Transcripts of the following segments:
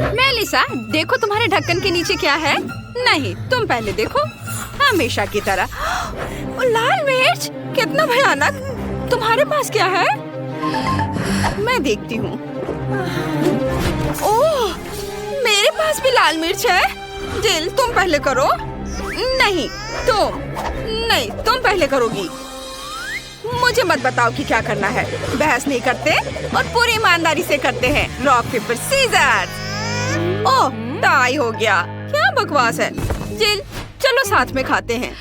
Melissa, देखो तुम्हारे ढक्कन के नीचे क्या है। नहीं, तुम पहले देखो। हमेशा की तरह। ओ, लाल मिर्च, कितना भयानक। तुम्हारे पास क्या है? मैं देखती हूँ। ओह, मेरे पास भी लाल मिर्च है। जिल, तुम पहले करो। नहीं, तुम पहले करोगी। मुझे मत बताओ कि क्या करना है। बहस नहीं करते और पूरी ईमानदारी से करते हैं। Rock paper scissor. Oh, tie हो गया। क्या बकवास है। जिल, चलो साथ में खाते हैं,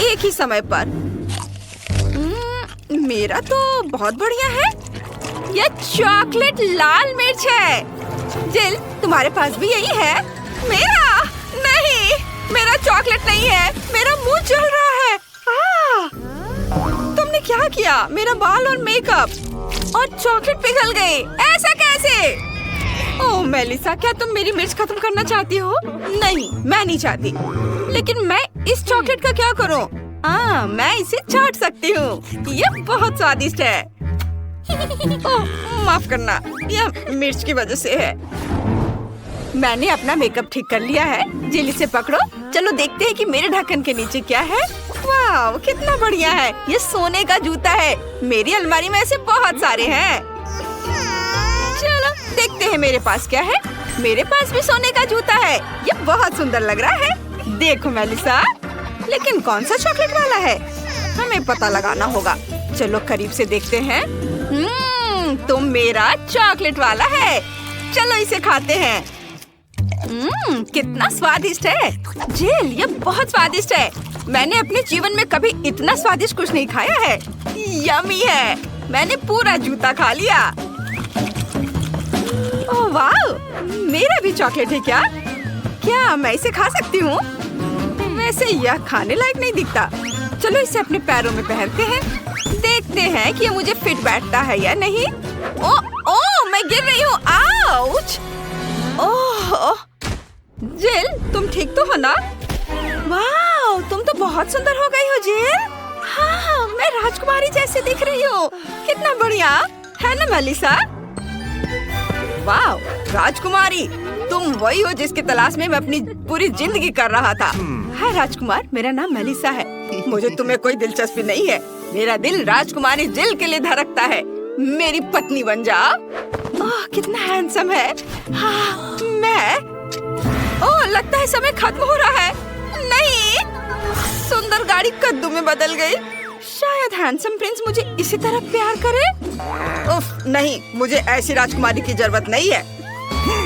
एक ही समय पर। मेरा तो बहुत बढ़िया है। यह चॉकलेट लाल मिर्च है। जिल, तुम्हारे पास भी यही है? मेरा नहीं, मेरा चॉकलेट नहीं है। मेरा मुंह जल रहा है। तुमने क्या किया? मेरा बाल और मेकअप और चॉकलेट पिघल गए। ऐसा कैसे? ओह मेलिसा, क्या तुम मेरी मिर्च खत्म करना चाहती हो? नहीं, मैं नहीं चाहती। लेकिन मैं इस चॉकलेट का क्या करूं? मैं इसे चाट सकती हूँ। यह बहुत स्वादिष्ट है। ओह, माफ करना, यह मिर्च की वजह से है। मैंने अपना मेकअप ठीक कर लिया है। जिल, इसे पकड़ो। चलो देखते हैं कि मेरे ढक्कन के नीचे क्या है। वाह, कितना बढ़िया है। ये सोने का जूता है। मेरी अलमारी में ऐसे बहुत सारे हैं। चलो देखते हैं मेरे पास क्या है। मेरे पास भी सोने का जूता है। ये बहुत सुंदर लग रहा है। देखो मेलिसा, लेकिन कौन सा चॉकलेट वाला है? हमें पता लगाना होगा। चलो करीब से देखते हैं। तो मेरा चॉकलेट वाला है। चलो इसे खाते हैं। कितना स्वादिष्ट है। जिल, ये बहुत स्वादिष्ट है। मैंने अपने जीवन में कभी इतना स्वादिष्ट कुछ नहीं खाया है। यम्मी है। मैंने पूरा जूता खा लिया। ओह वाह, मेरा भी चॉकलेट है क्या? क्या मैं इसे खा सकती हूँ? वैसे यह खाने लायक नहीं दिखता। चलो इसे अपने पैरों में पहनते हैं। देखते हैं कि ये मुझे फिट बैठता है या नहीं। ओह, मैं गिर रही हूँ। आउच! ओह, जिल, तुम ठीक तो हो ना? वाह, तुम तो बहुत सुंदर हो गई हो जिल। हाँ, मैं राजकुमारी जैसे दिख रही हूँ। कितना बढ़िया है ना मेलिसा? वाह, राजकुमारी, तुम वही हो जिसकी तलाश में मैं अपनी पूरी जिंदगी कर रहा था। हाय राजकुमार, मेरा नाम मेलिसा है। मुझे तुम्हें कोई दिलचस्पी नहीं है। मेरा दिल राजकुमारी जिल के लिए धड़कता है। मेरी पत्नी बन जाओ। ओह, कितना हैंडसम है। हाँ, मैं। ओह, लगता है समय खत्म हो रहा है। नहीं, सुंदर गाड़ी कद्दू में बदल गई। शायद हैंडसम प्रिंस मुझे इसी तरह प्यार करे। उफ, नहीं, मुझे ऐसी राजकुमारी की जरूरत नहीं है।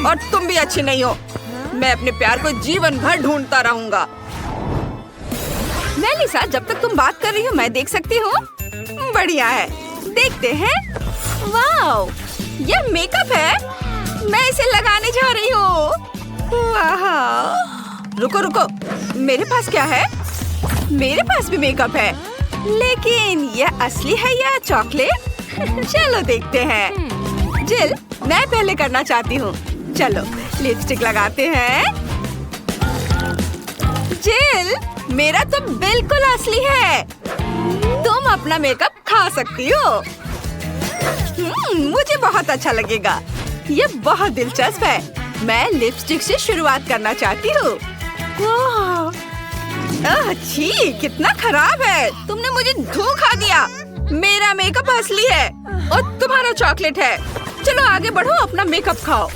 और तुम भी अच्छी नहीं हो। मैं अपने प्यार को जीवन भर ढूंढता रहूंगा। मेलिसा, जब तक तुम बात कर रही हो मैं देख सकती हूँ। बढ़िया है, देखते हैं। वाह, यह मेकअप है। मैं इसे लगाने जा रही हूँ। वाह, रुको रुको, मेरे पास क्या है? मेरे पास भी मेकअप है, लेकिन यह असली है या चॉकलेट? चलो देखते हैं। जिल, मैं पहले करना चाहती हूँ। चलो लिपस्टिक लगाते हैं। जिल, मेरा तो बिल्कुल असली है। तुम अपना मेकअप खा सकती हो। मुझे बहुत अच्छा लगेगा। ये बहुत दिलचस्प है। मैं लिपस्टिक से शुरुआत करना चाहती हूँ। छी, कितना खराब है। तुमने मुझे धोखा दिया। मेरा मेकअप असली है और तुम्हारा चॉकलेट है। चलो आगे बढ़ो, अपना मेकअप खाओ।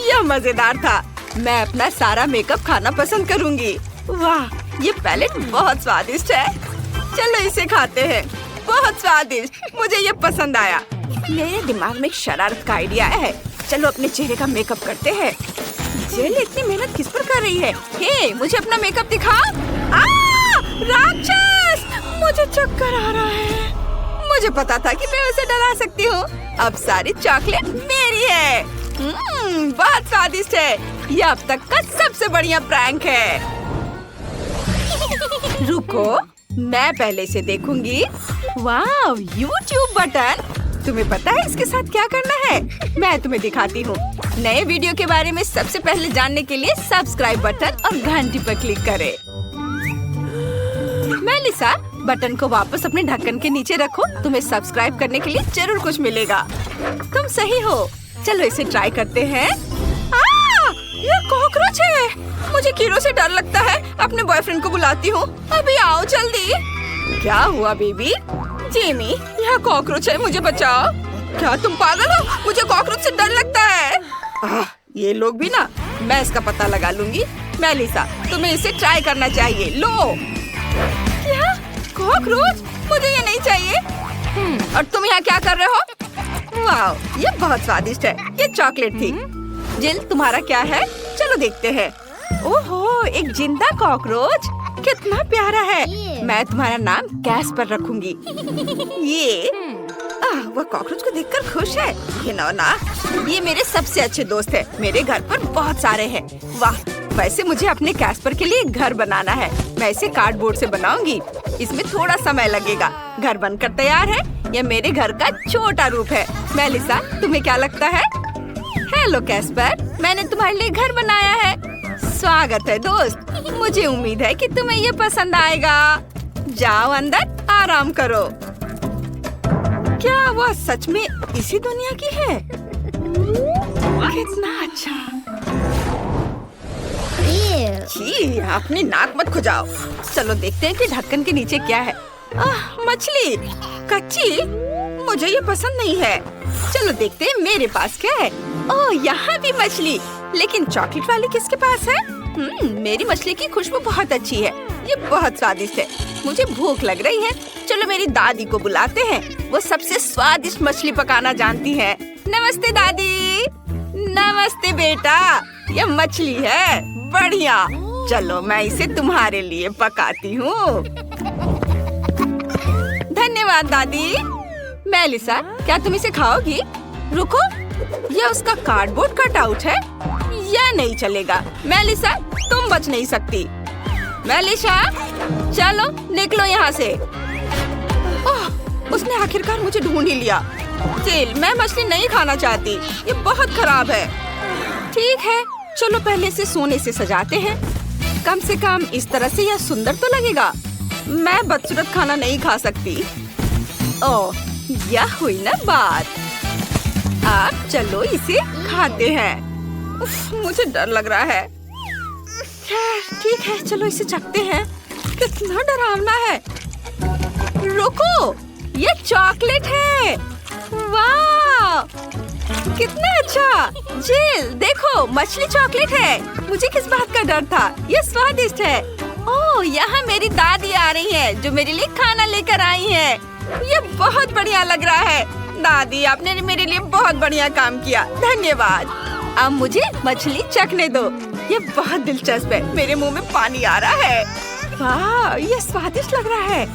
यह मजेदार था। मैं अपना सारा मेकअप खाना पसंद करूंगी। वाह, ये पैलेट बहुत स्वादिष्ट है। चलो इसे खाते हैं। बहुत स्वादिष्ट, मुझे ये पसंद आया। मेरे दिमाग में एक शरारत का आइडिया है। चलो अपने चेहरे का मेकअप करते हैं। जिल इतनी मेहनत किस पर कर रही है? हे, मुझे अपना मेकअप दिखा। राक्षस! मुझे चक्कर आ रहा है। मुझे पता था कि मैं उसे डरा सकती हूँ। अब सारी चॉकलेट मेरी है। बहुत स्वादिष्ट है। यह अब तक का सबसे बढ़िया प्रैंक है। रुको, मैं पहले से देखूंगी। वाह, YouTube बटन। तुम्हें पता है इसके साथ क्या करना है? मैं तुम्हें दिखाती हूँ। नए वीडियो के बारे में सबसे पहले जानने के लिए सब्सक्राइब बटन और घंटी पर क्लिक करें। मेलिसा, बटन को वापस अपने ढक्कन के नीचे रखो। तुम्हें सब्सक्राइब करने के लिए जरूर कुछ मिलेगा। तुम सही हो। चलो इसे ट्राई करते हैं। कॉकरोच है। मुझे कीड़ों से डर लगता है। अपने बॉयफ्रेंड को बुलाती हूँ। अभी आओ जल्दी। क्या हुआ बेबी? जेमी, यहाँ कॉकरोच है, मुझे बचाओ। क्या तुम पागल हो? मुझे कॉकरोच से डर लगता है। ये लोग भी ना, मैं इसका पता लगा लूंगी। मेलिसा, तुम्हें इसे ट्राई करना चाहिए। लो। क्या? कॉकरोच? मुझे ये नहीं चाहिए। और तुम यहाँ क्या कर रहे हो? वाह, ये बहुत स्वादिष्ट है। ये चॉकलेट थी। जिल, तुम्हारा क्या है? चलो देखते हैं। ओहो, एक जिंदा कॉकरोच, कितना प्यारा है। मैं तुम्हारा नाम कैस्पर रखूंगी। ये वह कॉकरोच को देखकर खुश है। घिनौना। ये मेरे सबसे अच्छे दोस्त है। मेरे घर पर बहुत सारे हैं। वाह, वैसे मुझे अपने कैस्पर के लिए घर बनाना है। मैं इसे कार्डबोर्ड से बनाऊंगी। इसमें थोड़ा समय लगेगा। घर बनकर तैयार है। यह मेरे घर का छोटा रूप है। मेलिसा, तुम्हें क्या लगता है? हेलो कैस्पर, मैंने तुम्हारे लिए घर बनाया है। स्वागत है दोस्त। मुझे उम्मीद है कि तुम्हें ये पसंद आएगा। जाओ अंदर, आराम करो। क्या वह सच में इसी दुनिया की है? कितना अच्छा। छी, अपनी नाक मत खुजाओ। चलो देखते हैं कि ढक्कन के नीचे क्या है। मछली कच्ची, मुझे ये पसंद नहीं है। चलो देखते हैं मेरे पास क्या है। ओह, यहाँ भी मछली। लेकिन चॉकलेट वाली किसके पास है? मेरी मछली की खुशबू बहुत अच्छी है। ये बहुत स्वादिष्ट है। मुझे भूख लग रही है। चलो मेरी दादी को बुलाते हैं। वो सबसे स्वादिष्ट मछली पकाना जानती है। नमस्ते दादी। नमस्ते बेटा। ये मछली है, बढ़िया। चलो मैं इसे तुम्हारे लिए पकाती हूँ। धन्यवाद दादी। मेलिसा, क्या तुम इसे खाओगी? रुको, ये उसका कार्डबोर्ड कटआउट है। यह नहीं चलेगा। मेलिसा, तुम बच नहीं सकती। मेलिसा, चलो निकलो यहाँ से। ओह, उसने आखिरकार मुझे ढूंढ ही लिया। जिल, मैं मछली नहीं खाना चाहती। ये बहुत खराब है। ठीक है, चलो पहले इसे सोने से सजाते हैं। कम से कम इस तरह से यह सुंदर तो लगेगा। मैं बदसूरत खाना नहीं खा सकती। ओह, यह हुई ना बात। अब चलो इसे खाते हैं। उफ, मुझे डर लग रहा है। ठीक है, चलो इसे चखते हैं। कितना डरावना है। रुको, ये चॉकलेट है। वाह, कितना अच्छा। जिल, देखो, मछली चॉकलेट है। मुझे किस बात का डर था। ये स्वादिष्ट है। ओह, यहाँ मेरी दादी आ रही है, जो मेरे लिए खाना लेकर आई है। ये बहुत बढ़िया लग रहा है। दादी, आपने मेरे लिए बहुत बढ़िया काम किया। धन्यवाद। अब मुझे मछली चखने दो। ये बहुत दिलचस्प है। मेरे मुंह में पानी आ रहा है। वाह, ये स्वादिष्ट लग रहा है।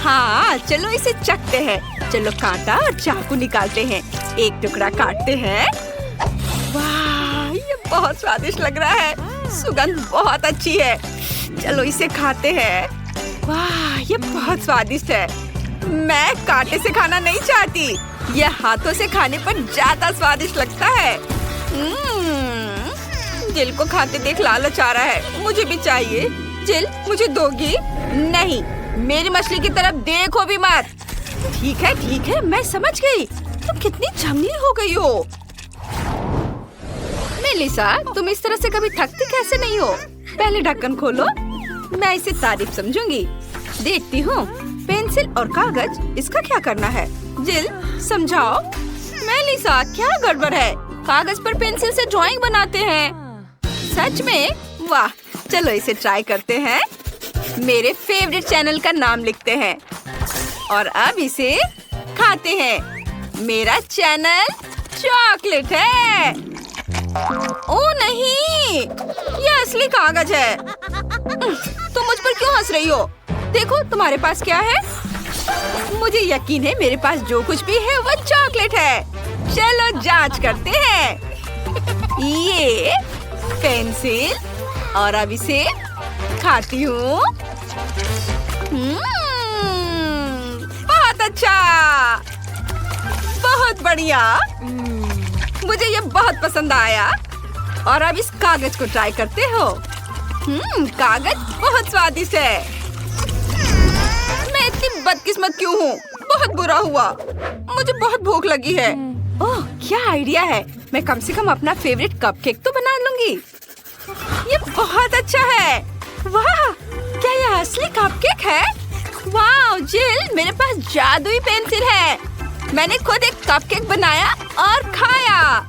हाँ, चलो इसे चखते हैं। चलो कांटा और चाकू निकालते हैं। एक टुकड़ा काटते हैं। वाह, ये बहुत स्वादिष्ट लग रहा है। सुगंध बहुत अच्छी है। चलो इसे खाते हैं। वाह, ये बहुत स्वादिष्ट है। मैं कांटे से खाना नहीं चाहती। यह हाथों से खाने पर ज्यादा स्वादिष्ट लगता है। जिल को खाते देख लालच आ रहा है। मुझे भी चाहिए। जिल, मुझे दोगी? नहीं, मेरी मछली की तरफ देखो भी मत। ठीक है, मैं समझ गई। तुम कितनी झमली हो गई हो। मेलिसा, तुम इस तरह से कभी थकती कैसे नहीं हो? पहले ढक्कन खोलो। मैं इसे तारीफ समझूंगी। देखती हूँ। पेंसिल और कागज, इसका क्या करना है? जिल, समझाओ। मेलिसा, क्या गड़बड़ है? कागज पर पेंसिल से ड्राइंग बनाते हैं। सच में? वाह, चलो इसे ट्राई करते हैं। मेरे फेवरेट चैनल का नाम लिखते हैं और अब इसे खाते हैं। मेरा चैनल चॉकलेट है। ओ नहीं, ये असली कागज है। तुम मुझ पर क्यों हंस रही हो? देखो तुम्हारे पास क्या है। मुझे यकीन है मेरे पास जो कुछ भी है वो चॉकलेट है। चलो जांच करते हैं। ये पेंसिल और अब इसे खाती हूँ। बहुत अच्छा, बहुत बढ़िया। मुझे ये बहुत पसंद आया। और अब इस कागज को ट्राई करते हो। कागज बहुत स्वादिष्ट है। मैं इतनी बदकिस्मत क्यों हूँ? बहुत बुरा हुआ। मुझे बहुत भूख लगी है। ओह, क्या आइडिया है। मैं कम से कम अपना फेवरेट कपकेक तो बना लूंगी। बहुत अच्छा है। वाह, क्या ये असली कपकेक है? वाह जिल, मेरे पास जादुई पेंसिल है। मैंने खुद एक कपकेक बनाया और खाया।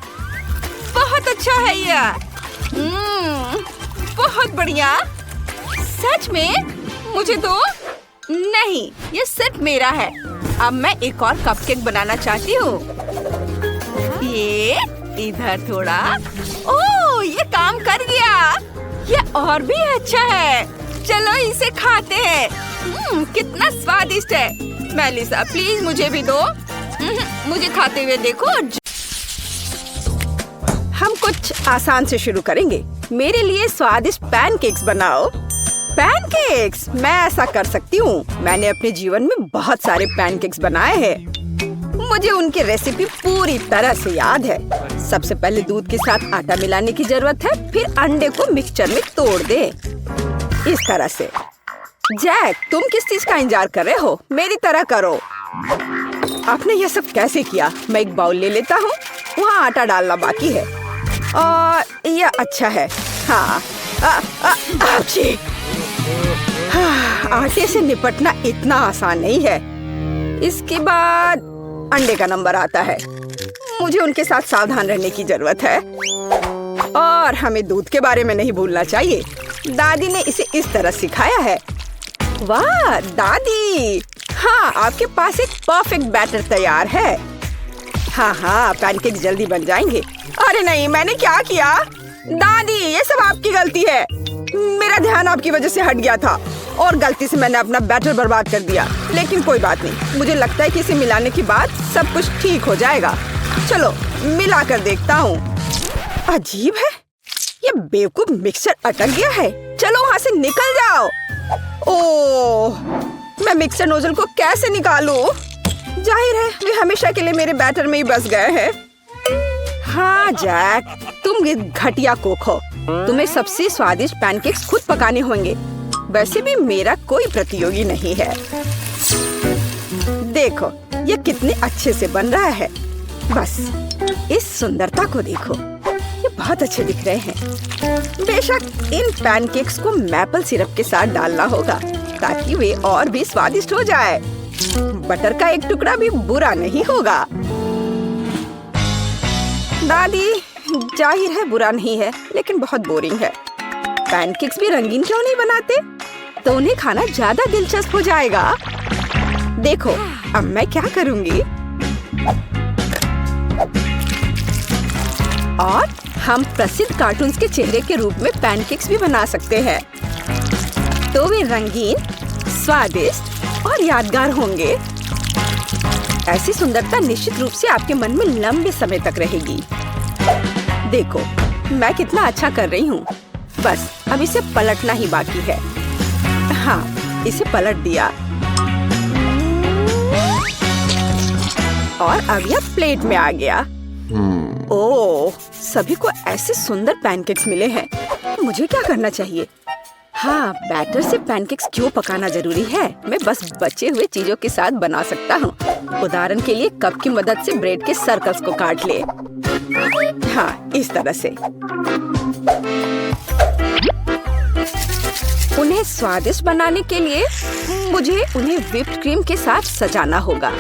बहुत अच्छा है ये। बहुत बढ़िया। सच में? मुझे दो। नहीं, ये सिर्फ मेरा है। अब मैं एक और कपकेक बनाना चाहती हूँ। ये इधर थोड़ा। ओह, ये काम कर गया। ये और भी अच्छा है। चलो इसे खाते हैं। कितना स्वादिष्ट है। मेलिसा प्लीज मुझे भी दो। मुझे खाते हुए देखो। हम कुछ आसान से शुरू करेंगे। मेरे लिए स्वादिष्ट पैनकेक्स बनाओ। पैनकेक्स? मैं ऐसा कर सकती हूँ। मैंने अपने जीवन में बहुत सारे पैनकेक्स बनाए हैं। मुझे उनकी रेसिपी पूरी तरह से याद है। सबसे पहले दूध के साथ आटा मिलाने की जरूरत है, फिर अंडे को मिक्सचर में तोड़ दे, इस तरह से। जैक, तुम किस चीज का इंतजार कर रहे हो? मेरी तरह करो। आपने ये सब कैसे किया? मैं एक बाउल ले लेता हूँ। वहाँ आटा डालना बाकी है और यह अच्छा है। हाँ, आटे से निपटना इतना आसान नहीं है। इसके बाद अंडे का नंबर आता है। मुझे उनके साथ सावधान रहने की जरूरत है और हमें दूध के बारे में नहीं भूलना चाहिए। दादी ने इसे इस तरह सिखाया है। वाह दादी, हाँ आपके पास एक परफेक्ट बैटर तैयार है। हाँ, पैनकेक जल्दी बन जाएंगे। अरे नहीं, मैंने क्या किया? दादी, ये सब आपकी गलती है। मेरा ध्यान आपकी वजह से हट गया था और गलती से मैंने अपना बैटर बर्बाद कर दिया। लेकिन कोई बात नहीं, मुझे लगता है कि इसे मिलाने के बाद सब कुछ ठीक हो जाएगा। चलो मिला कर देखता हूँ। अजीब है, ये बेवकूफ मिक्सर अटक गया है। चलो वहाँ से निकल जाओ। ओह, मैं मिक्सर नोजल को कैसे निकालूं? जाहिर है वे हमेशा के लिए मेरे बैटर में ही बस गए हैं। हाँ जैक, तुम ये घटिया कोक हो। तुम्हें सबसे स्वादिष्ट पैनकेक्स खुद पकाने होंगे। वैसे भी मेरा कोई प्रतियोगी नहीं है। देखो ये कितने अच्छे से बन रहा है। बस इस सुंदरता को देखो, ये बहुत अच्छे दिख रहे हैं। बेशक इन पैनकेक्स को मैपल सिरप के साथ डालना होगा ताकि वे और भी स्वादिष्ट हो जाए। बटर का एक टुकड़ा भी बुरा नहीं होगा। दादी, जाहिर है बुरा नहीं है, लेकिन बहुत बोरिंग है। पैनकेक्स भी रंगीन क्यों नहीं बनाते? तो उन्हें खाना ज्यादा दिलचस्प हो जाएगा। देखो अब मैं क्या करूंगी। और हम प्रसिद्ध कार्टून्स के चेहरे के रूप में पैनकेक्स भी बना सकते हैं। तो वे रंगीन, स्वादिष्ट और यादगार होंगे। ऐसी सुंदरता निश्चित रूप से आपके मन में लंबे समय तक रहेगी। देखो मैं कितना अच्छा कर रही हूँ। बस अब इसे पलटना ही बाकी है। हाँ, इसे पलट दिया और अब यह प्लेट में आ गया। ओह, सभी को ऐसे सुंदर पैनकेक्स मिले हैं। मुझे क्या करना चाहिए? हाँ, बैटर से पैनकेक्स क्यों पकाना जरूरी है? मैं बस बचे हुए चीजों के साथ बना सकता हूँ। उदाहरण के लिए कप की मदद से ब्रेड के सर्कल्स को काट ले। हाँ, इस तरह से। उन्हें स्वादिष्ट बनाने के लिए मुझे उन्हें व्हिप्ड क्रीम के साथ सजाना होगा,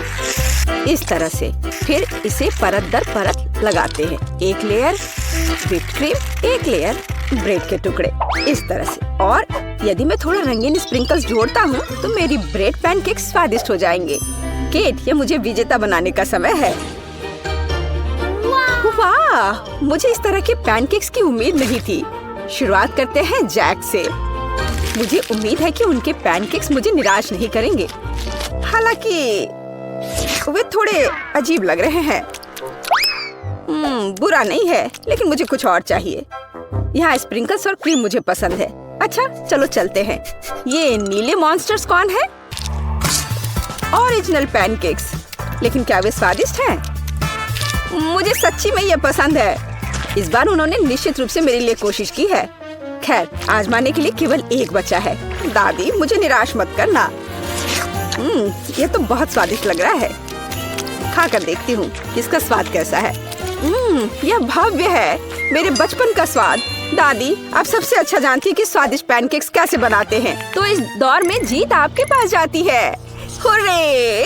इस तरह से। फिर इसे परत दर परत लगाते हैं। एक लेयर व्हिप्ड क्रीम, एक लेयर ब्रेड के टुकड़े, इस तरह से। और यदि मैं थोड़ा रंगीन स्प्रिंकल्स जोड़ता हूँ तो मेरी ब्रेड पैनकेक स्वादिष्ट हो जाएंगे। केट, ये मुझे विजेता बनाने का समय है। वाह, मुझे इस तरह के पैनकेक्स की उम्मीद नहीं थी। शुरुआत करते हैं जैक से। मुझे उम्मीद है कि उनके पैनकेक्स मुझे निराश नहीं करेंगे। हालांकि वे थोड़े अजीब लग रहे हैं। बुरा नहीं है, लेकिन मुझे कुछ और चाहिए। यहाँ स्प्रिंकल्स और क्रीम मुझे पसंद है। अच्छा, चलो चलते हैं। ये नीले मॉन्स्टर्स कौन है? Original pancakes. लेकिन क्या वे स्वादिष्ट हैं? मुझे सच्ची में ये पसंद है। इस बार उन्होंने निश्चित रूप से मेरे लिए कोशिश की है। खैर, आजमाने के लिए केवल एक बचा है। दादी, मुझे निराश मत करना। ये तो बहुत स्वादिष्ट लग रहा है। खाकर देखती हूँ कि इसका स्वाद कैसा है। यह भव्य है, मेरे बचपन का स्वाद। दादी, आप सबसे अच्छा जानती हैं कि स्वादिष्ट पैनकेक्स कैसे बनाते हैं, तो इस दौर में जीत आपके पास जाती है। हुर्रे!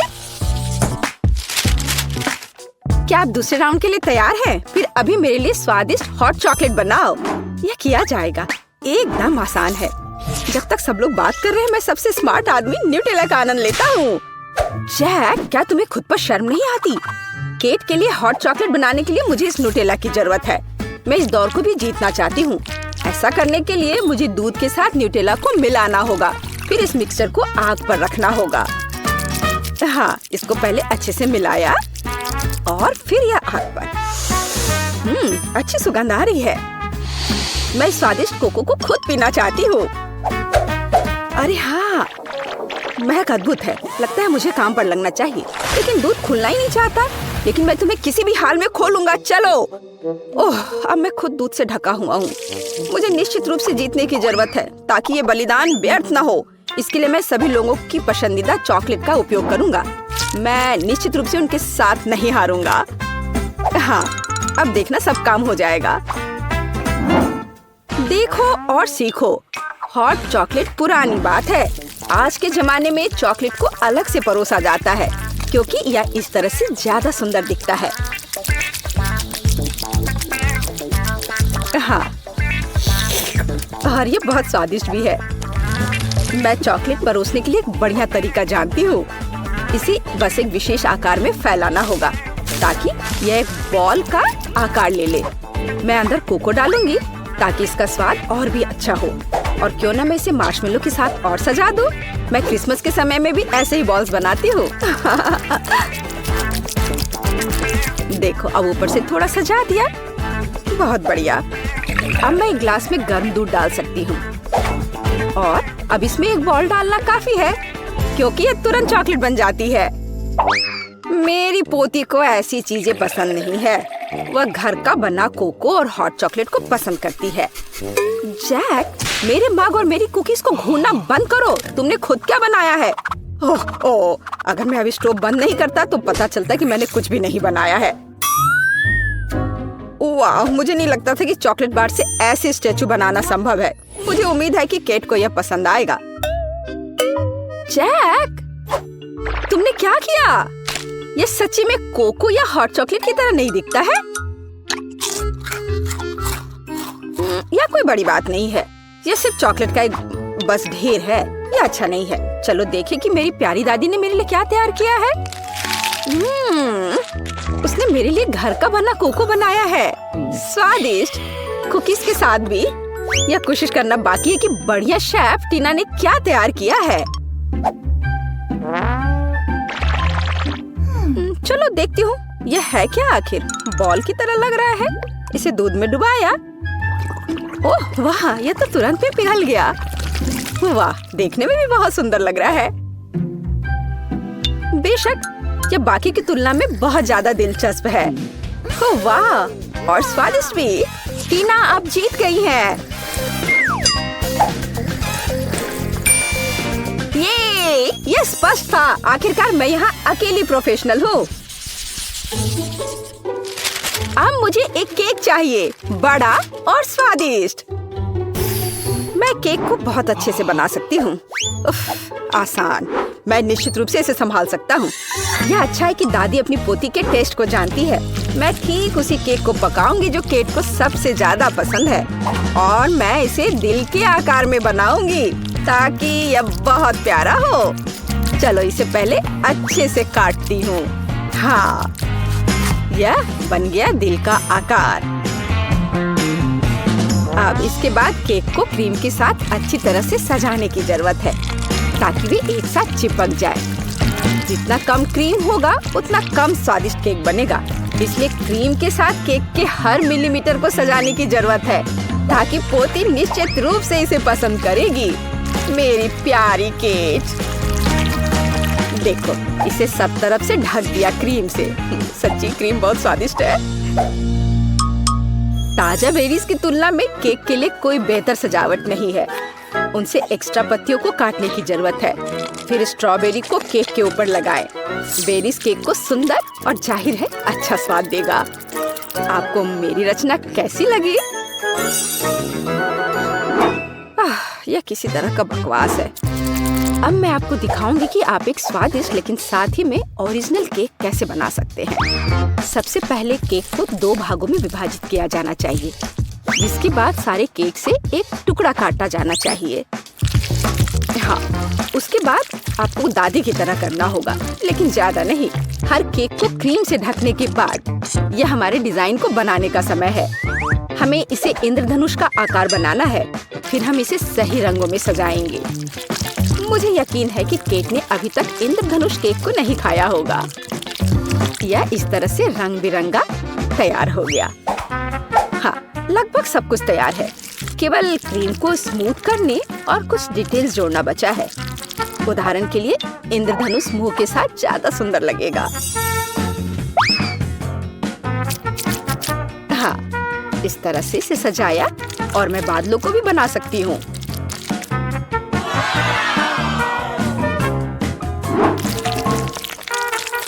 क्या आप दूसरे राउंड के लिए तैयार हैं? फिर अभी मेरे लिए स्वादिष्ट हॉट चॉकलेट बनाओ। यह किया जाएगा, एकदम आसान है। जब तक सब लोग बात कर रहे हैं, मैं सबसे स्मार्ट आदमी न्यूटेला का आनंद लेता हूँ। जैक, क्या तुम्हें खुद पर शर्म नहीं आती? केट के लिए हॉट चॉकलेट बनाने के लिए मुझे इस न्यूटेला की जरूरत है। मैं इस दौर को भी जीतना चाहती हूँ। ऐसा करने के लिए मुझे दूध के साथ न्यूटेला को मिलाना होगा। फिर इस मिक्सचर को आग पर रखना होगा। हाँ, इसको पहले अच्छे से मिलाया और फिर यह आग पर। अच्छी सुगंध आ रही है। मैं स्वादिष्ट कोको को खुद पीना चाहती हूँ। अरे हाँ, महक अद्भुत है। लगता है मुझे काम पर लगना चाहिए, लेकिन दूध खुलना ही नहीं चाहता। लेकिन मैं तुम्हें किसी भी हाल में खोलूंगा। चलो। ओह, अब मैं खुद दूध से ढका हुआ हूँ। मुझे निश्चित रूप से जीतने की जरूरत है ताकि ये बलिदान व्यर्थ न हो। इसके लिए मैं सभी लोगों की पसंदीदा चॉकलेट का उपयोग करूंगा। मैं निश्चित रूप से उनके साथ नहीं हारूंगा। हाँ, अब देखना सब काम हो जाएगा। देखो और सीखो। हॉट चॉकलेट पुरानी बात है। आज के जमाने में चॉकलेट को अलग से परोसा जाता है क्योंकि यह इस तरह से ज्यादा सुंदर दिखता है। हाँ, और ये बहुत स्वादिष्ट भी है। मैं चॉकलेट परोसने के लिए एक बढ़िया तरीका जानती हूँ। इसे बस एक विशेष आकार में फैलाना होगा ताकि यह एक बॉल का आकार ले ले। मैं अंदर कोको डालूंगी ताकि इसका स्वाद और भी अच्छा हो। और क्यों ना मैं इसे मार्शमेलो के साथ और सजा दूं? मैं क्रिसमस के समय में भी ऐसे ही बॉल्स बनाती हूँ। देखो, अब ऊपर से थोड़ा सजा दिया। बहुत बढ़िया। अब मैं एक ग्लास में गर्म दूध डाल सकती हूँ और अब इसमें एक बॉल डालना काफी है क्योंकि ये तुरंत चॉकलेट बन जाती है। मेरी पोती को ऐसी चीजें पसंद नहीं है। वह घर का बना कोको और हॉट चॉकलेट को पसंद करती है। जैक, मेरे मग और मेरी कुकीज को घूरना बंद करो। तुमने खुद क्या बनाया है? ओह, अगर मैं अभी स्टोव बंद नहीं करता तो पता चलता कि मैंने कुछ भी नहीं बनाया है। वाह, मुझे नहीं लगता था कि चॉकलेट बार से ऐसे स्टैचू बनाना संभव है। मुझे उम्मीद है कि केट को यह पसंद आएगा। जैक, तुमने क्या किया? यह सच्ची में कोको या हॉट चॉकलेट की तरह नहीं दिखता है। यह कोई बड़ी बात नहीं है। यह सिर्फ चॉकलेट का एक बस ढेर है। यह अच्छा नहीं है। चलो देखें कि मेरी प्यारी दादी ने मेरे लिए क्या तैयार किया है। उसने मेरे लिए घर का बना कोको बनाया है। स्वादिष्ट कुकीज के साथ भी। यह कोशिश करना बाकी है कि बढ़िया शेफ टीना ने क्या तैयार किया है। चलो देखती हूँ यह है क्या। आखिर बॉल की तरह लग रहा है। इसे दूध में डुबाया। ओह वाह, यह तो तुरंत में पिघल गया। वाह, देखने में भी बहुत सुंदर लग रहा है। बेशक यह बाकी की तुलना में बहुत ज्यादा दिलचस्प है। ओह वाह, और स्वादिष्ट भी। टीना आप जीत गई हैं। ये स्पष्ट था। आखिरकार मैं यहाँ अकेली प्रोफेशनल हूँ। अब मुझे एक केक चाहिए, बड़ा और स्वादिष्ट। मैं केक को बहुत अच्छे से बना सकती हूँ। आसान। मैं निश्चित रूप से इसे संभाल सकता हूँ। यह अच्छा है कि दादी अपनी पोती के टेस्ट को जानती है। मैं ठीक उसी केक को पकाऊंगी जो केट को सबसे ज्यादा पसंद है और मैं इसे दिल के आकार में बनाऊंगी ताकि यह बहुत प्यारा हो। चलो इसे पहले अच्छे से काटती हूँ। हाँ, यह बन गया दिल का आकार। अब इसके बाद केक को क्रीम के साथ अच्छी तरह से सजाने की जरूरत है ताकि वे एक साथ चिपक जाए। जितना कम क्रीम होगा उतना कम स्वादिष्ट केक बनेगा। इसलिए क्रीम के साथ केक के हर मिलीमीटर को सजाने की जरूरत है ताकि पोती निश्चित रूप से इसे पसंद करेगी। मेरी प्यारी केट, देखो इसे सब तरफ से ढक दिया क्रीम से। सच्ची क्रीम बहुत स्वादिष्ट है। ताजा बेरीज की तुलना में केक के लिए कोई बेहतर सजावट नहीं है। उनसे एक्स्ट्रा पत्तियों को काटने की जरूरत है। फिर स्ट्रॉबेरी को केक के ऊपर लगाएं। बेरीज केक को सुंदर और जाहिर है अच्छा स्वाद देगा। आपको मेरी रचना कैसी लगी? यह किसी तरह का बकवास है। अब मैं आपको दिखाऊंगी कि आप एक स्वादिष्ट लेकिन साथ ही में ओरिजिनल केक कैसे बना सकते हैं। सबसे पहले केक को 2 भागों में विभाजित किया जाना चाहिए, जिसके बाद सारे केक से एक टुकड़ा काटा जाना चाहिए। हाँ, उसके बाद आपको दादी की तरह करना होगा, लेकिन ज्यादा नहीं। हर केक को क्रीम से ढकने के बाद यह हमारे डिजाइन को बनाने का समय है। हमें इसे इंद्रधनुष का आकार बनाना है, फिर हम इसे सही रंगों में सजाएंगे। मुझे यकीन है कि केक ने अभी तक इंद्रधनुष केक को नहीं खाया होगा। यह इस तरह से रंग बिरंगा तैयार हो गया। हाँ, लगभग सब कुछ तैयार है। केवल क्रीम को स्मूथ करने और कुछ डिटेल्स जोड़ना बचा है। उदाहरण के लिए इंद्रधनुष मुंह के साथ ज्यादा सुंदर लगेगा। हाँ, इस तरह से इसे सजाया और मैं बादलों को भी बना सकती हूँ।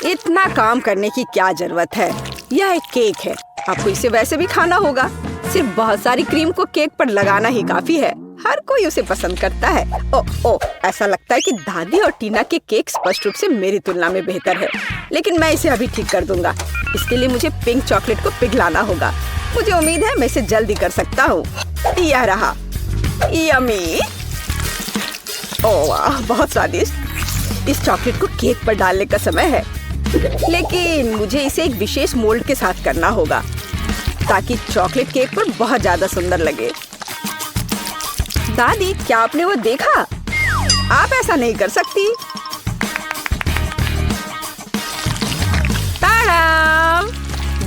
इतना काम करने की क्या जरूरत है? यह एक केक है, आपको इसे वैसे भी खाना होगा। सिर्फ बहुत सारी क्रीम को केक पर लगाना ही काफी है। हर कोई उसे पसंद करता है। ओ, ऐसा लगता है कि दादी और टीना के केक स्पष्ट रूप से मेरी तुलना में बेहतर है, लेकिन मैं इसे अभी ठीक कर दूंगा। इसके लिए मुझे पिंक चॉकलेट को पिघलाना होगा। मुझे उम्मीद है मैं इसे जल्दी कर सकता हूँ। यह रहा, यम्मी। ओह वाह, बहुत स्वादिष्ट। इस चॉकलेट को केक पर डालने का समय है, लेकिन मुझे इसे एक विशेष मोल्ड के साथ करना होगा ताकि चॉकलेट केक पर बहुत ज्यादा सुंदर लगे। दादी, क्या आपने वो देखा? आप ऐसा नहीं कर सकती। ताड़ाम!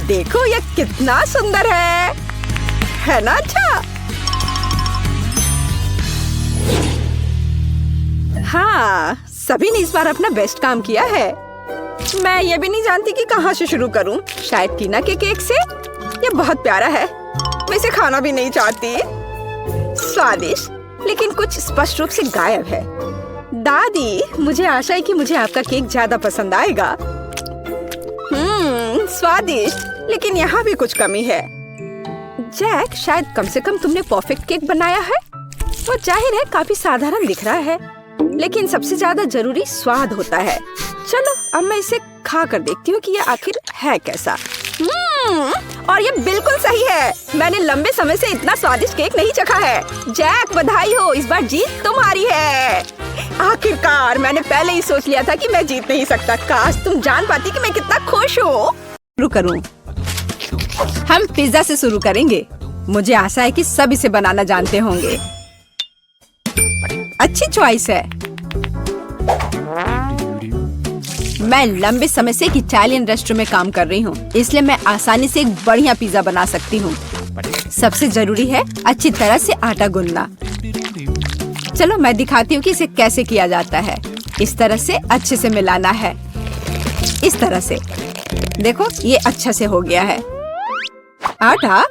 देखो यह कितना सुंदर है ना? अच्छा, हाँ, सभी ने इस बार अपना बेस्ट काम किया है। मैं ये भी नहीं जानती कि कहाँ से शुरू करूँ। शायद टीना के केक से। ये बहुत प्यारा है, मैं इसे खाना भी नहीं चाहती। स्वादिष्ट, लेकिन कुछ स्पष्ट रूप से गायब है। दादी, मुझे आशा है कि मुझे आपका केक ज्यादा पसंद आएगा। स्वादिष्ट, लेकिन यहाँ भी कुछ कमी है। जैक, शायद कम से कम तुमने परफेक्ट केक बनाया है। वो जाहिर है काफी साधारण दिख रहा है, लेकिन सबसे ज्यादा जरूरी स्वाद होता है। चलो, अब मैं इसे खा कर देखती हूँ कि ये आखिर है कैसा। और ये बिल्कुल सही है। मैंने लंबे समय से इतना स्वादिष्ट केक नहीं चखा है। जैक, बधाई हो, इस बार जीत तुम्हारी है। आखिरकार, मैंने पहले ही सोच लिया था कि मैं जीत नहीं सकता। काश तुम जान पाती कि मैं कितना खुश हूँ। शुरू करूँ? हम पिज्जा से शुरू करेंगे। मुझे आशा है कि सब इसे बनाना जानते होंगे। अच्छी चॉइस है। मैं लंबे समय से एक इटालियन रेस्टोरेंट में काम कर रही हूँ, इसलिए मैं आसानी से एक बढ़िया पिज्जा बना सकती हूँ। सबसे जरूरी है अच्छी तरह से आटा गूंदना। चलो, मैं दिखाती हूँ कि इसे कैसे किया जाता है। इस तरह से अच्छे से मिलाना है। इस तरह से देखो, ये अच्छा से हो गया है। आटा,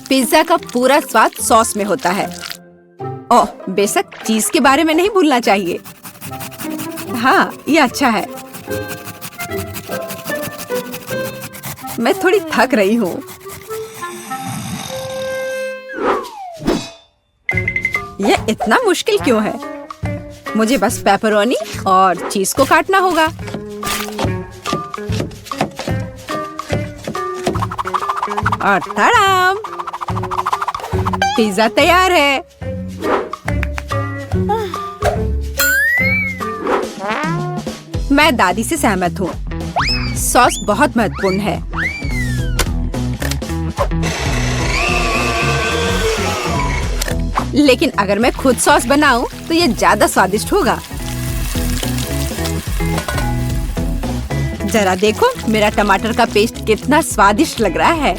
पिज्जा का पूरा स्वाद सॉस में होता है। ओह, बेशक चीज के बारे में नहीं भूलना चाहिए। हाँ, ये अच्छा है। मैं थोड़ी थक रही हूँ। यह इतना मुश्किल क्यों है? मुझे बस पेपरोनी और चीज को काटना होगा। और तड़ाम! पिज्जा तैयार है। मैं दादी से सहमत हूँ। सॉस बहुत महत्वपूर्ण है। लेकिन अगर मैं खुद सॉस बनाऊं तो ये ज्यादा स्वादिष्ट होगा। जरा देखो, मेरा टमाटर का पेस्ट कितना स्वादिष्ट लग रहा है।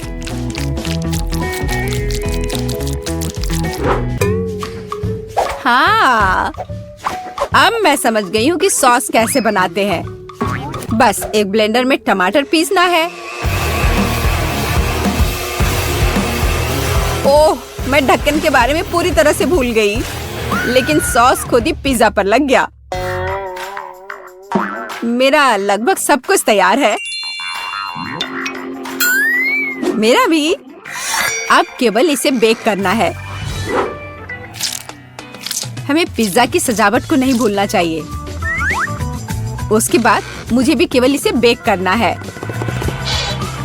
हाँ, अब मैं समझ गई हूँ कि सॉस कैसे बनाते हैं। बस एक ब्लेंडर में टमाटर पीसना है। ओह, मैं ढक्कन के बारे में पूरी तरह से भूल गई, लेकिन सॉस खुद ही पिज्जा पर लग गया। मेरा लगभग सब कुछ तैयार है। मेरा भी। अब केवल इसे बेक करना है। हमें पिज्जा की सजावट को नहीं भूलना चाहिए। उसके बाद मुझे भी केवल इसे बेक करना है।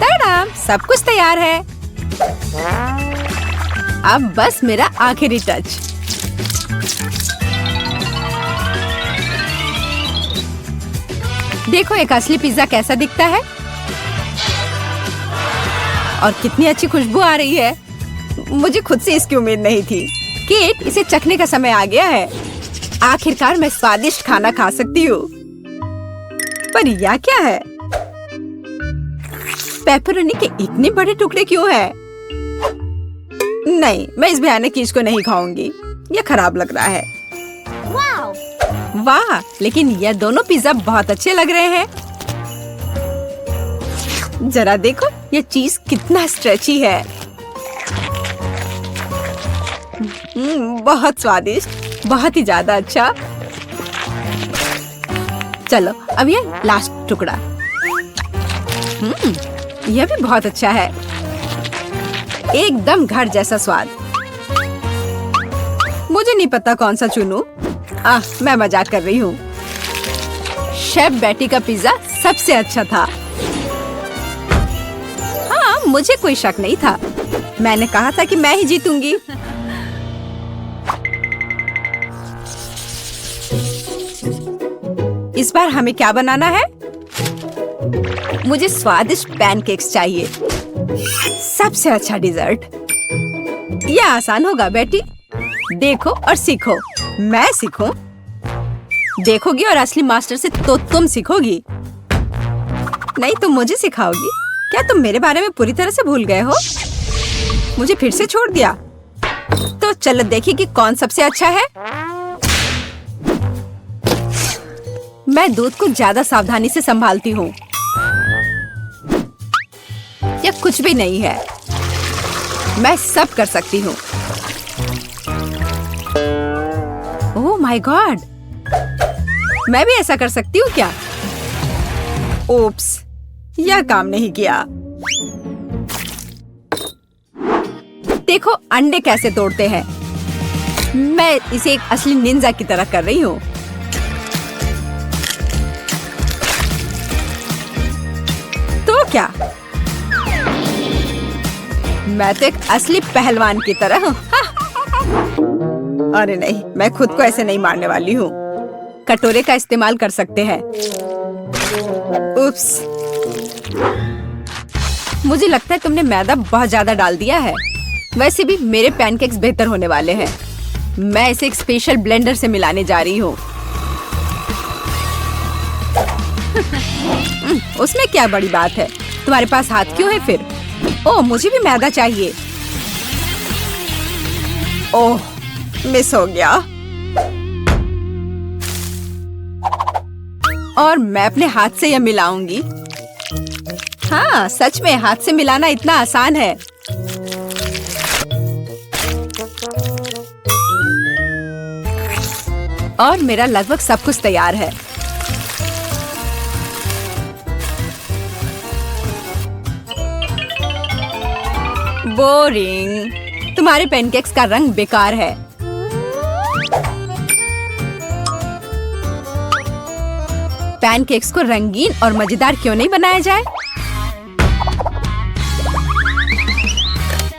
तड़ाम, सब कुछ तैयार है। अब बस मेरा आखिरी टच। देखो एक असली पिज्जा कैसा दिखता है और कितनी अच्छी खुशबू आ रही है। मुझे खुद से इसकी उम्मीद नहीं थी। केट, इसे चखने का समय आ गया है। आखिरकार मैं स्वादिष्ट खाना खा सकती हूँ। पर यह क्या है? पेपरोनी के इतने बड़े टुकड़े क्यों हैं? नहीं, मैं इस भयानक चीज को नहीं खाऊंगी। यह खराब लग रहा है। वाह, लेकिन यह दोनों पिज्जा बहुत अच्छे लग रहे हैं। जरा देखो, यह चीज कितना स्ट्रेची है। बहुत स्वादिष्ट, बहुत ही ज्यादा अच्छा। चलो अब ये लास्ट टुकड़ा। यह भी बहुत अच्छा है। एकदम घर जैसा स्वाद। मुझे नहीं पता कौन सा चुनूं। मैं मजाक कर रही हूँ। शेफ बेटी का पिज्जा सबसे अच्छा था। हाँ, मुझे कोई शक नहीं था। मैंने कहा था कि मैं ही जीतूंगी। इस बार हमें क्या बनाना है? मुझे स्वादिष्ट पैनकेक्स चाहिए। सबसे अच्छा डिजर्ट। यह आसान होगा बेटी। देखो और सीखो। मैं सीखूं? देखोगी और असली मास्टर से तो तुम सीखोगी। नहीं, तुम मुझे सिखाओगी। क्या तुम मेरे बारे में पूरी तरह से भूल गए हो? मुझे फिर से छोड़ दिया। तो चलो देखिए कि कौन सबसे अच्छा है। मैं दूध को ज्यादा सावधानी से संभालती हूँ। यह कुछ भी नहीं है। मैं सब कर सकती हूँ। ओह माय गॉड, मैं भी ऐसा कर सकती हूँ क्या? ओप्स, यह काम नहीं किया। देखो अंडे कैसे तोड़ते हैं। मैं इसे एक असली निंजा की तरह कर रही हूँ। तो क्या? मैं तो एक असली पहलवान की तरह हूँ। अरे नहीं, मैं खुद को ऐसे नहीं मारने वाली हूँ। कटोरे का इस्तेमाल कर सकते हैं। उप्स, मुझे लगता है तुमने मैदा बहुत ज्यादा डाल दिया है। वैसे भी मेरे पैनकेक्स बेहतर होने वाले हैं। मैं इसे एक स्पेशल ब्लेंडर से मिलाने जा रही हूँ। उसमें क्या बड़ी बात है? तुम्हारे पास हाथ क्यों है फिर? ओह, मुझे भी मैदा चाहिए। ओह, मिस हो गया। और मैं अपने हाथ से यह मिलाऊंगी। हाँ, सच में हाथ से मिलाना इतना आसान है। और मेरा लगभग सब कुछ तैयार है। बोरिंग। तुम्हारे पैनकेक्स का रंग बेकार है। पैनकेक्स को रंगीन और मजेदार क्यों नहीं बनाया जाए?